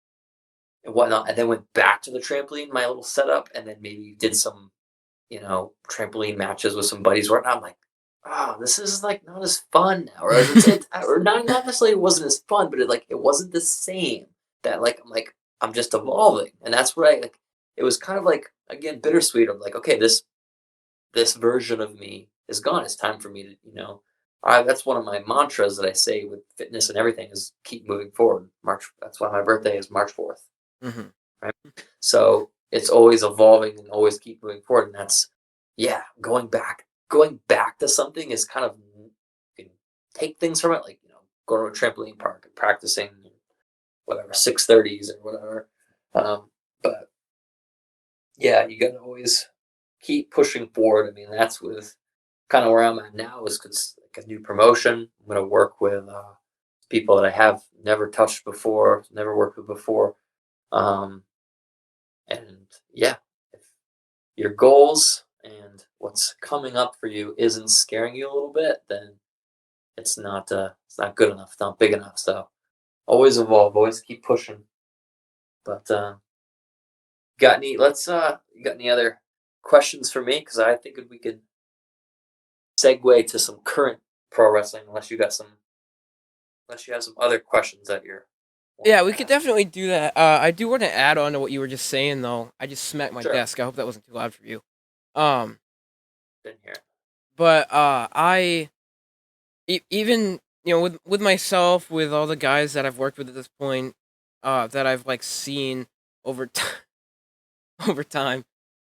and whatnot, and then went back to the trampoline, my little setup, and then maybe did some trampoline matches with some buddies where I'm like, oh, this is like not as fun now, or or not necessarily it wasn't as fun, but it wasn't the same. That like I'm just evolving, and that's what I like. It was kind of like again bittersweet of like, okay, this version of me is gone. It's time for me to that's one of my mantras that I say with fitness and everything is keep moving forward. March. That's why my birthday is March 4th. Hmm. Right. So it's always evolving and always keep moving forward. And that's, yeah, going back to something is kind of, you can take things from it, like, going to a trampoline park and practicing whatever, 630s or whatever. But yeah, you got to always keep pushing forward. I mean, that's with kind of where I'm at now is cause like a new promotion. I'm going to work with people that I have never touched before, never worked with before. Um, and yeah, if your goals and what's coming up for you isn't scaring you a little bit, then it's not good enough, it's not big enough. So always evolve, always keep pushing. But you got any other questions for me? Because I think we could segue to some current pro wrestling, unless you have some other questions that you're wanting Yeah, we to could ask. definitely do that. I do want to add on to what you were just saying, though. I just smacked my Sure, desk. I hope that wasn't too loud for you. Um, didn't hear it. but even with myself, with all the guys that I've worked with at this point, that I've like seen over over time,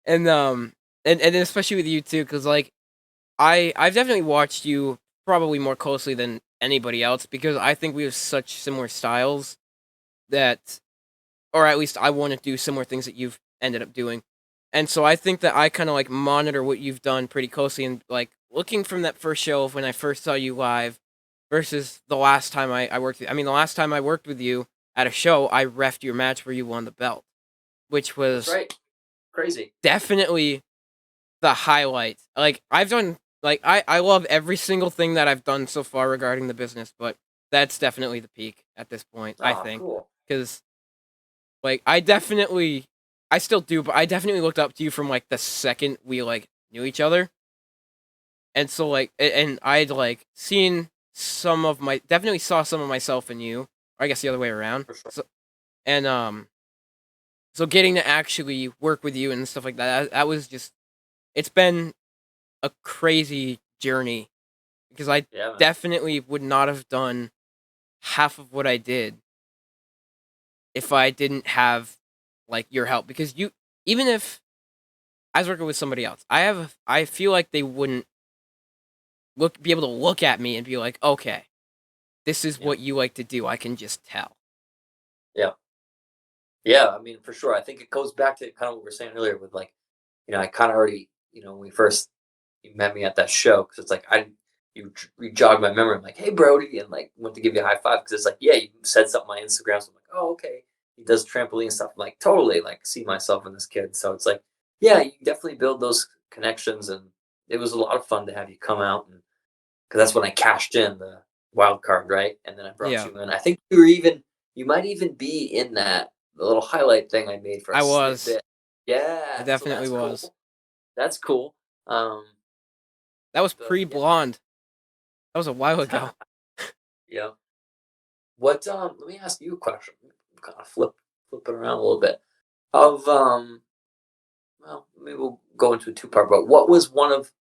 and and especially with you too, because like I've definitely watched you probably more closely than anybody else because I think we have such similar styles that, or at least I want to do similar things that you've ended up doing. And so I think that I kind of like monitor what you've done pretty closely and like looking from that first show of when I first saw you live versus the last time I worked with, I mean, the last time I worked with you at a show, I refed your match where you won the belt, which That's was right. Crazy. definitely the highlight. Like I've done, like I love every single thing that I've done so far regarding the business, but that's definitely the peak at this point, I Ah, think. cool. Because, like, I still do, but I definitely looked up to you from, like, the second we, like, knew each other. And so, like, and I'd, like, definitely saw some of myself in you, or I guess the other way around. For sure. And, so getting to actually work with you and stuff like that was just, it's been a crazy journey because I Yeah, man. definitely would not have done half of what I did if I didn't have like your help because even if I was working with somebody else, I feel like they wouldn't be able to look at me and be like, "Okay, this is Yeah. what you like to do." I can just tell. Yeah. Yeah. I mean, for sure. I think it goes back to kind of what we were saying earlier with like, I kind of already, when we first you met me at that show because it's like you jogged my memory. I'm like, hey Brody, and like went to give you a high five because it's like, yeah, you said something on my Instagram, so I'm like, oh okay, he does trampoline stuff. I'm like, totally, like see myself in this kid. So it's like, yeah, you definitely build those connections, and it was a lot of fun to have you come out, and because that's when I cashed in the wild card, right? And then I brought Yeah, you in. I think you might even be in that the little highlight thing I made for a I was. snippet. I Yeah, so definitely that's was. cool. That's cool. Um, That was so pre blonde. That was a while yeah, ago. yeah. What? Let me ask you a question. Kind of flip it around a little bit. Of well, maybe we'll go into a two-part. But what was one of?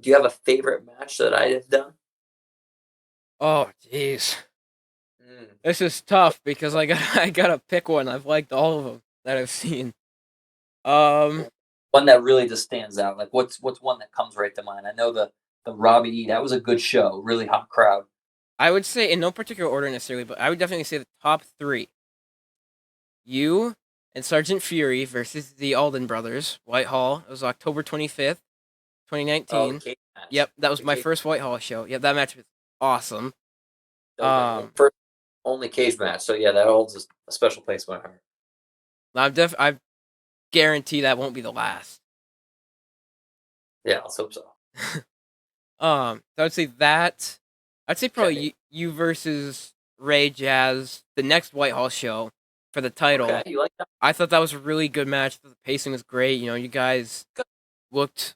Do you have a favorite match that I have done? Oh, jeez. Mm. This is tough because I gotta pick one. I've liked all of them that I've seen. Um, One that really just stands out. Like what's one that comes right to mind? I know the Robbie E. That was a good show. Really hot crowd. I would say in no particular order necessarily, but I would definitely say the top three: you and Sergeant Fury versus the Alden brothers, Whitehall. It was October 25th, Oh, the 2019. cage match. Yep, that was The my cage. first Whitehall show. Yep, that match was awesome. That was my Um, first only cage match. So yeah, that holds a special place in my heart. I guarantee that won't be the last. Yeah, let's hope so. So I'd say that. I'd say probably Okay. you versus Ray Jazz, the next Whitehall show for the Okay. title. You like that? I thought that was a really good match. The pacing was great. You know, you guys Good. looked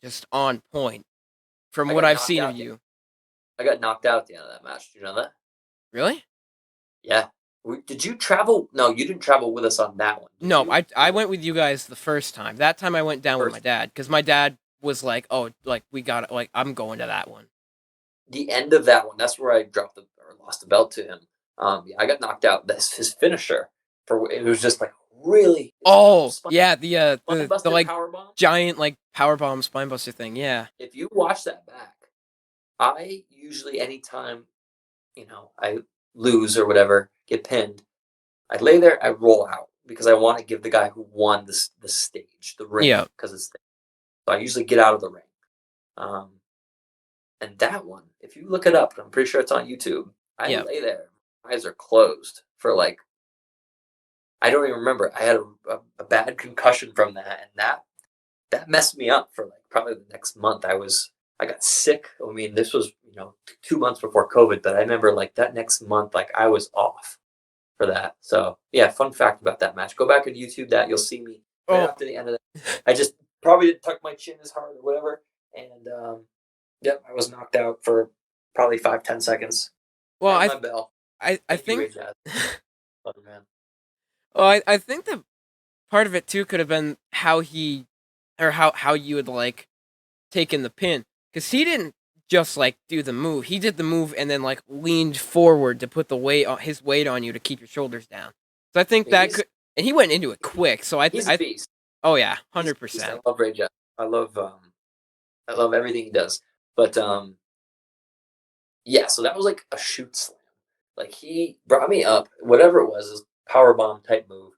just on point from I what got I've knocked seen of out. you. I got knocked out at the end of that match. Do you know that? Really? Yeah. Did you travel? No, you didn't travel with us on that one, did No, you? I went with you guys the first time. That time I went down with my First, dad because my dad was like, "Oh, like we got it. Like I'm going to that one." the end of that one. That's where I dropped the or lost the belt to him. Yeah, I got knocked out. That's his finisher. For it was just like really. It's Oh spine, yeah, the buster like power bomb. giant like power bomb spinebuster thing. Yeah. If you watch that back, I usually anytime I lose or whatever, get pinned, I lay there, I roll out because I want to give the guy who won the stage, the ring, Yeah. because it's so I usually get out of the ring. Um, and that one, if you look it up, I'm pretty sure it's on YouTube. I Yeah. lay there, my eyes are closed for like I don't even remember. I had a bad concussion from that, and that messed me up for like probably the next month. I got sick. I mean, this was 2 months before COVID, but I remember like that next month, like I was off for that. So yeah, fun fact about that match. Go back and YouTube that. You'll see me right Oh, after the end of that. I just probably didn't tuck my chin as hard or whatever, and yep, I was knocked out for probably 5-10 seconds. well, Rang my bell. I Thank you, think Ray Jazz. Love you, man. well, I think that part of it too could have been how he or how you had like taken the pin because he didn't just like do the move. He did the move and then like leaned forward to put the weight on his weight on you to keep your shoulders down. So I think that He's could and he went into it quick. So he's a beast. oh yeah, He's a hundred beast. I percent. love Ray Jazz. I love I love everything he does. But yeah, so that was like a shoot slam. Like he brought me up, whatever it was, this power bomb type move,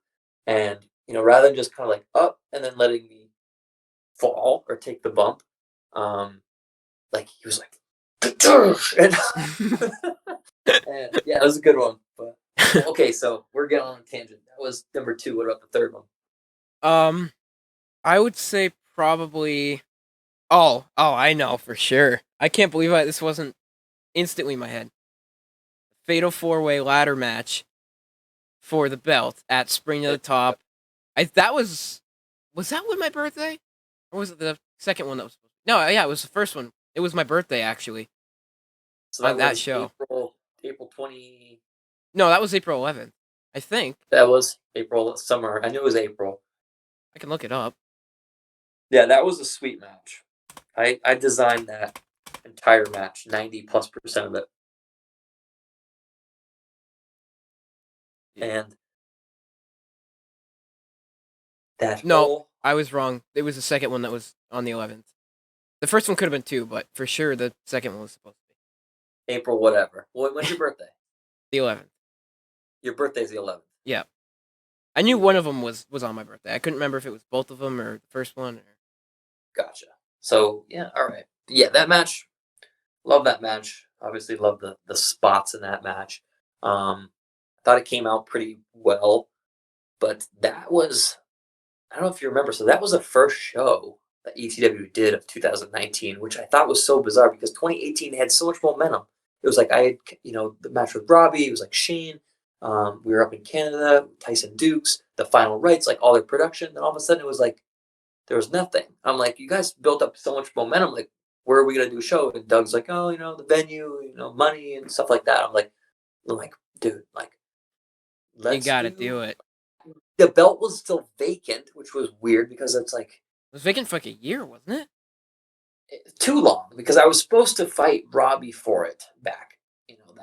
and rather than just kind of like up and then letting me fall or take the bump, um, like he was like, and, and yeah, it was a good one. But okay, so we're getting on a tangent. That was number two. What about the third one? um, I would say probably. Oh, I know for sure. I can't believe this wasn't instantly in my head. fatal 4-way ladder match for the belt at Spring to the Top. That was that with my birthday, or was it the second one that was supposed to? No, yeah, it was the first one. It was my birthday actually So on that that was show. April 20. No, that was April 11th. I think That was April summer. I knew it was April. I can look it up. Yeah, that was a sweet match. I designed that entire match, 90+% of it, and that No, whole I was wrong. It was the second one that was on the 11th. The first one could have been two, but for sure the second one was supposed to be April whatever. When's your birthday? the 11th. Your birthday's the 11th. Yeah, I knew Yeah, one of them was on my birthday. I couldn't remember if it was both of them or the first one. Or... gotcha. So yeah, all right. Yeah, that match. Love that match. Obviously, love the spots in that match. Thought it came out pretty well, but that was I don't know if you remember. So that was the first show that ETW did of 2019, which I thought was so bizarre because 2018 had so much momentum. It was like I had, the match with Robbie. It was like Shane. We were up in Canada, Tyson Dukes, the final rights, like all their production. Then all of a sudden it was like there was nothing. I'm like, you guys built up so much momentum. Like, where are we gonna do a show? And Doug's like, oh, the venue, money and stuff like that. I'm like, dude, like, You let's gotta do. do it. The belt was still vacant, which was weird because it's like It was vacant for like a year, wasn't it? too long because I was supposed to fight Robbie for it back,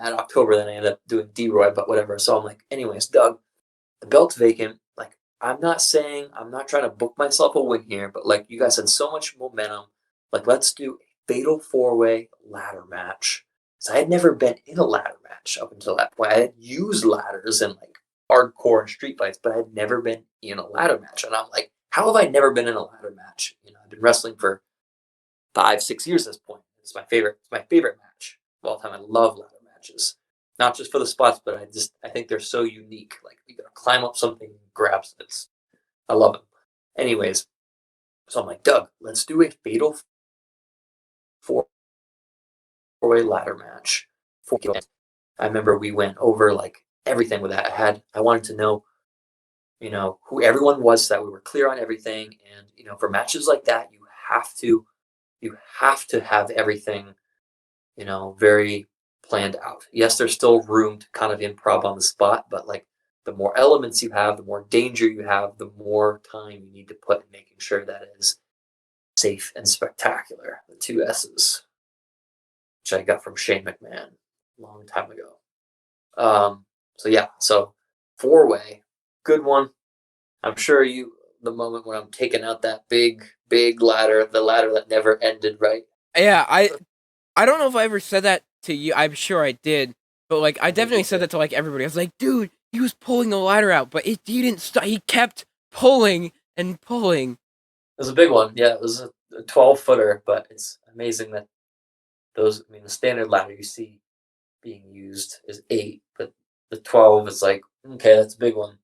that October. Then I ended up doing D-Roy, but whatever. So I'm like, anyways, Doug, the belt's vacant. Like, I'm not saying I'm not trying to book myself a win here, but like you guys had so much momentum. Like, let's do a fatal 4-way ladder match. So I had never been in a ladder match up until that point. I had used ladders in like hardcore and street fights, but I had never been in a ladder match. And I'm like, how have I never been in a ladder match? I've been wrestling for 5, 6 years at this point. It's my favorite. It's my favorite match of all time. I love ladder matches, not just for the spots, but I think they're so unique. Like you gotta climb up something, and grab it. I love them. Anyways, so I'm like, Doug, let's do a fatal 4-way ladder match. I remember we went over like everything with that. I wanted to know, who everyone was, so that we were clear on everything. And for matches like that, you have to have everything very planned out. Yes, there's still room to kind of improv on the spot, but like the more elements you have, the more danger you have, the more time you need to put in making sure that it is safe and spectacular. The two S's, which I got from Shane McMahon a long time ago. So yeah, so 4-way, good one. I'm sure the moment when I'm taking out that big, big ladder, the ladder that never ended, right? Yeah, I don't know if I ever said that to you. I'm sure I did, but like I I think definitely you said did. that to like everybody. I was like, dude, he was pulling the ladder out, but he didn't stop. He kept pulling and pulling. It was a big one. Yeah, it was a 12-footer, but it's amazing that the standard ladder you see being used is 8, but the 12 is like, okay, that's a big one.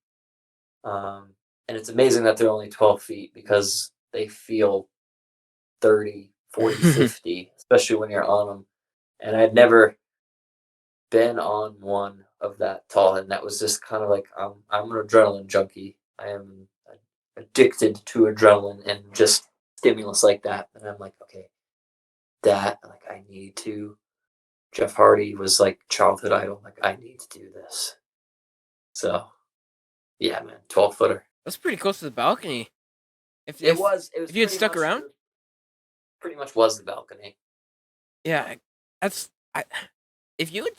And it's amazing that they're only 12 feet because they feel 30, 40, 50, especially when you're on them. And I'd never been on one of that tall, and that was just kind of like, I'm an adrenaline junkie. I am addicted to adrenaline and just stimulus like that. And I'm like, okay, I need to. Jeff Hardy was like childhood idol. Like, I need to do this. So yeah, man, 12-footer. That's pretty close to the balcony. If It if was. It was if you had stuck around, pretty much was the balcony. yeah, that's I. If you had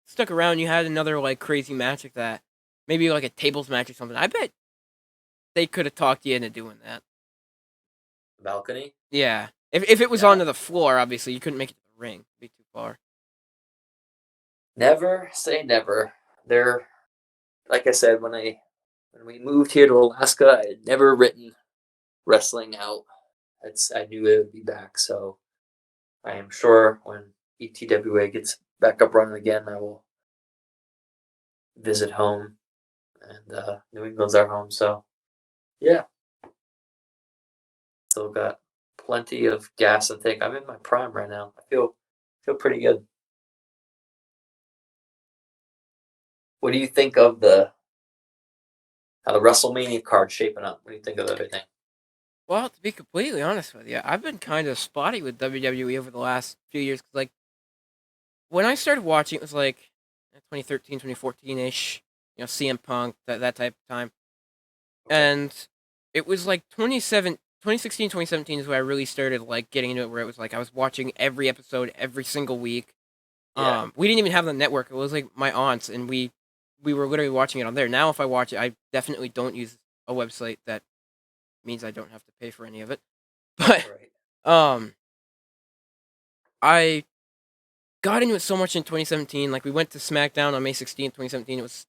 stuck around, you had another like crazy match like that, maybe like a tables match or something. I bet they could have talked you into doing that. Balcony. Yeah, if it was Yeah. onto the floor, obviously you couldn't make it to the ring. It'd be too far. Never say never. There, like I said, when we moved here to Alaska, I had never written wrestling out. I knew it would be back, so I am sure when ETWA gets back up running again, I will visit home, and New England's our home. So yeah, still got plenty of gas and tank. I'm in my prime right now. I feel pretty good. What do you think of the how the WrestleMania card shaping up? What do you think of everything? Well, to be completely honest with you, I've been kind of spotty with WWE over the last few years. 'Cause, like, when I started watching, it was like 2013, 2014 ish. CM Punk, that type of time, Okay. and it was like 2016, 2017 is where I really started like getting into it. Where it was like I was watching every episode every single week. Yeah. We didn't even have the network. It was like my aunts, and we were literally watching it on there. Now, if I watch it, I definitely don't use a website that means I don't have to pay for any of it. But Right. um, I got into it so much in 2017. Like we went to SmackDown on May 16th, 2017. It was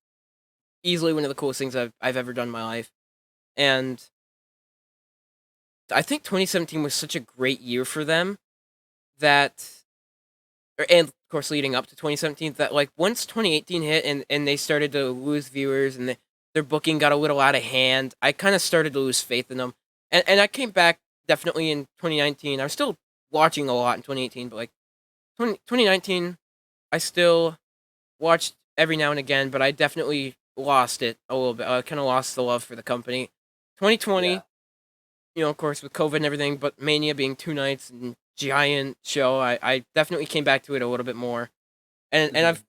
easily one of the coolest things I've ever done in my life, and I think 2017 was such a great year for them that, and of course leading up to 2017, that like once 2018 hit and they started to lose viewers and their booking got a little out of hand, I kind of started to lose faith in them, and I came back definitely in 2019. I was still watching a lot in 2018, but like 2019, I still watched every now and again, but I definitely lost it a little bit. I kind of lost the love for the company. Yeah. 2020, of course, with COVID and everything, but Mania being 2 nights and giant show, I definitely came back to it a little bit more. And Hmm.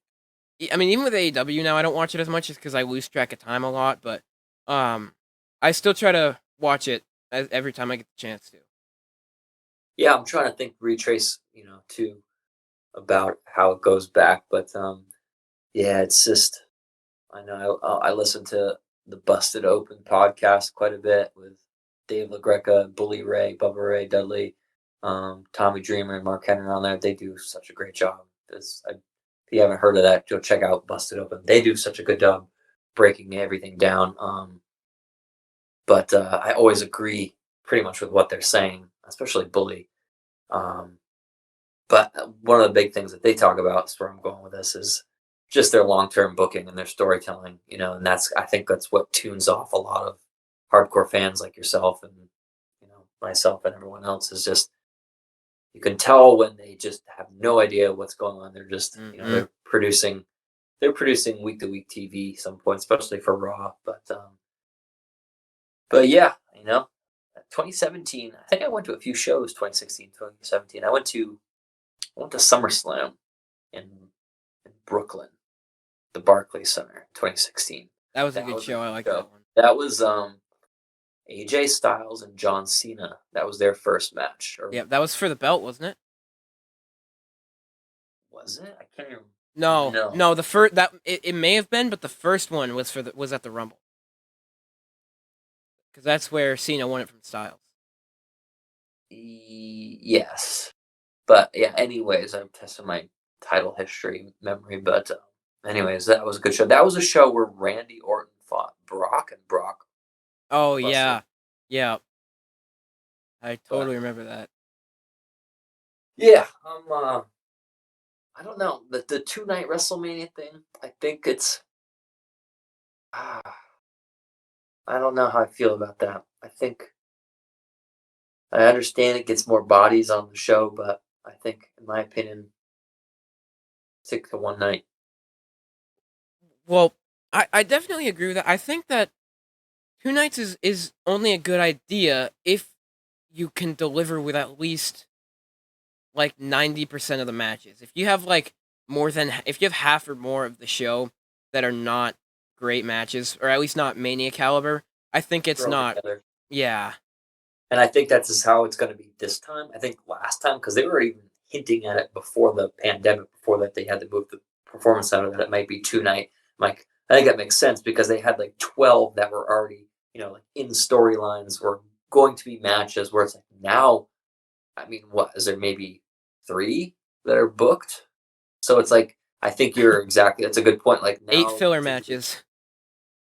I mean, even with AEW now, I don't watch it as much just because I lose track of time a lot, but um, I still try to watch it every time I get the chance to. Yeah, I'm trying to think, retrace, too, about how it goes back, but yeah, it's just I know I listen to the Busted Open podcast quite a bit with Dave LaGreca, Bully Ray, Bubba Ray Dudley, Tommy Dreamer, and Mark Henry on there. They do such a great job. If you haven't heard of that, go check out Busted Open. They do such a good job breaking everything down. But I always agree pretty much with what they're saying, especially Bully. Um, but one of the big things that they talk about, is where I'm going with this, is just their long-term booking and their storytelling, and I think that's what tunes off a lot of hardcore fans like yourself and myself and everyone else is just you can tell when they just have no idea what's going on. They're just, Hmm. they're producing week to week TV some point, especially for Raw. But yeah, 2017. I think I went to a few shows. 2016, 2017. I went to SummerSlam in Brooklyn, the Barclays Center, 2016. That was a That good was a show. I good like show. that one. That was AJ Styles and John Cena. That was their first match, or Yeah, that was for the belt, wasn't it? was it? I can't even. No, No. no. The first that it may have been, but the first one was at the Rumble because that's where Cena won it from Styles. Yes, but yeah. Anyways, I'm testing my title history memory, but anyways, that was a good show. That was a show where Randy Orton fought Brock, and Brock Oh busted. yeah, yeah. I But totally remember that. yeah, I don't know the 2 night WrestleMania thing. I think it's. Ah, I don't know how I feel about that. I think I understand it gets more bodies on the show, but I think, in my opinion, stick to 1 night. Well, I definitely agree with that. I think that 2 nights is only a good idea if you can deliver with at least like 90% of the matches. If you have like if you have half or more of the show that are not great matches, or at least not Mania caliber, I think it's Thrown not. together. Yeah. And I think that's just how it's going to be this time. I think last time, because they were even hinting at it before the pandemic, before that they had to move the performance center, that it might be 2 night. Like, I think that makes sense because they had like 12 that were already, like in storylines were going to be matches where it's like now, I mean, what is there maybe three that are booked? So it's like, I think you're exactly, that's a good point. Like Eight now, filler to do, matches.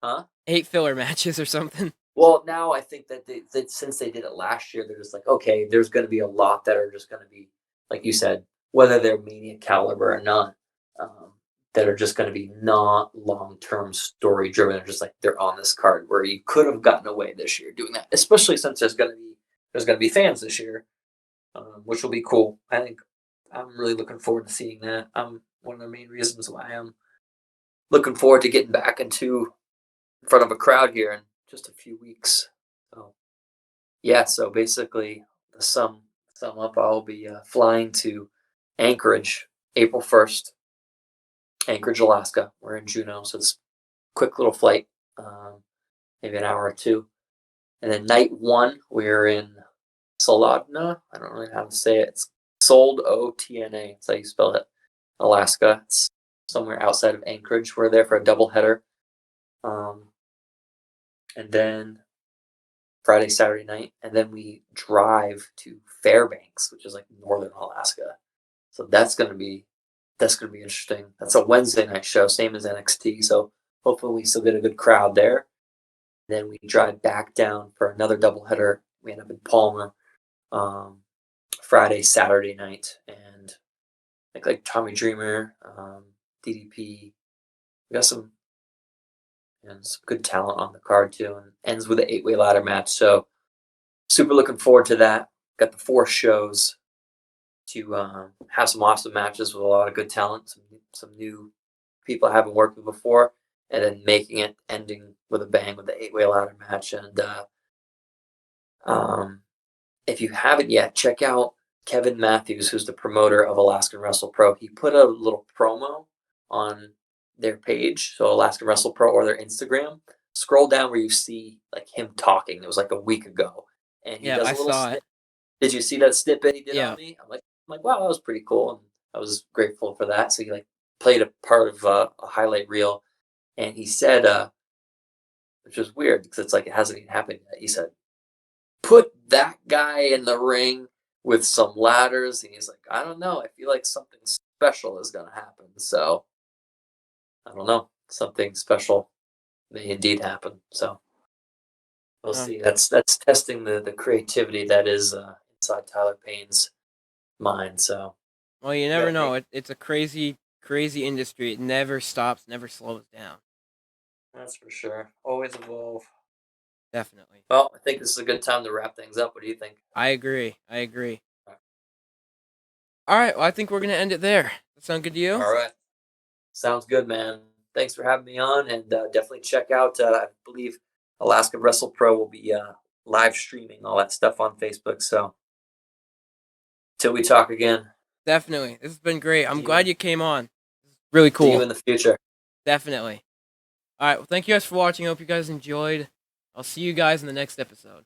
huh? 8 filler matches or something. Well, now I think that that since they did it last year, they're just like, okay, there's going to be a lot that are just going to be, like you said, whether they're media caliber or not, um, that are just going to be not long term story driven. They're just like they're on this card where you could have gotten away this year doing that, especially since there's going to be fans this year, which will be cool. I think I'm really looking forward to seeing that. One of the main reasons why I'm looking forward to getting back into in front of a crowd here in just a few weeks. So yeah, so basically, the sum up, I'll be flying to Anchorage April 1st, Anchorage, Alaska. We're in Juneau, so it's a quick little flight, maybe an hour or two. And then night one, we're in Soldotna. I don't really know how to say it. It's Sold O-T-N-A. That's how you spell it. Alaska. It's somewhere outside of Anchorage. We're there for a doubleheader. And then Friday, Saturday night, and then we drive to Fairbanks, which is like northern Alaska. So that's gonna be interesting. That's a Wednesday night show, same as NXT. So hopefully we still get a good crowd there. Then we drive back down for another doubleheader. We end up in Palmer, um, Friday, Saturday night, and like Tommy Dreamer, DDP. We got some and some good talent on the card too, and ends with an 8-way ladder match. So super looking forward to that. Got the 4 shows to have some awesome matches with a lot of good talent, some new people I haven't worked with before, and then making it ending with a bang with the 8-way ladder match. And if you haven't yet, check out Kevin Matthews, who's the promoter of Alaskan WrestlePro. He put a little promo on their page, so Alaskan WrestlePro or their Instagram. Scroll down where you see like him talking. It was like a week ago, and he Yeah, does I a little saw snip. it. Did you see that snippet he did Yeah. on me? I'm like, wow, that was pretty cool, and I was grateful for that. So he like played a part of a highlight reel, and he said, which was weird because it's like it hasn't even happened yet. He said, "Put that guy in the ring with some ladders," and he's like, "I don't know. I feel like something special is gonna happen." So I don't know. Something special may indeed happen. So we'll Uh, see. That's testing the creativity that is inside Tyler Payne's mind. So well, you we never gotta know. make. It's a crazy, crazy industry. It never stops, never slows down. That's for sure. Always evolve. Definitely. Well, I think this is a good time to wrap things up. What do you think? I agree. I agree. All right. Well, I think we're gonna end it there. That sound good to you? All right. Sounds good, man. Thanks for having me on, and definitely check out. I believe Alaska Wrestle Pro will be live streaming all that stuff on Facebook. So till we talk again, Definitely. This has been great. I'm see you. glad you came on. Really See you cool. in the future. Definitely. All right. Well, thank you guys for watching. I hope you guys enjoyed. I'll see you guys in the next episode.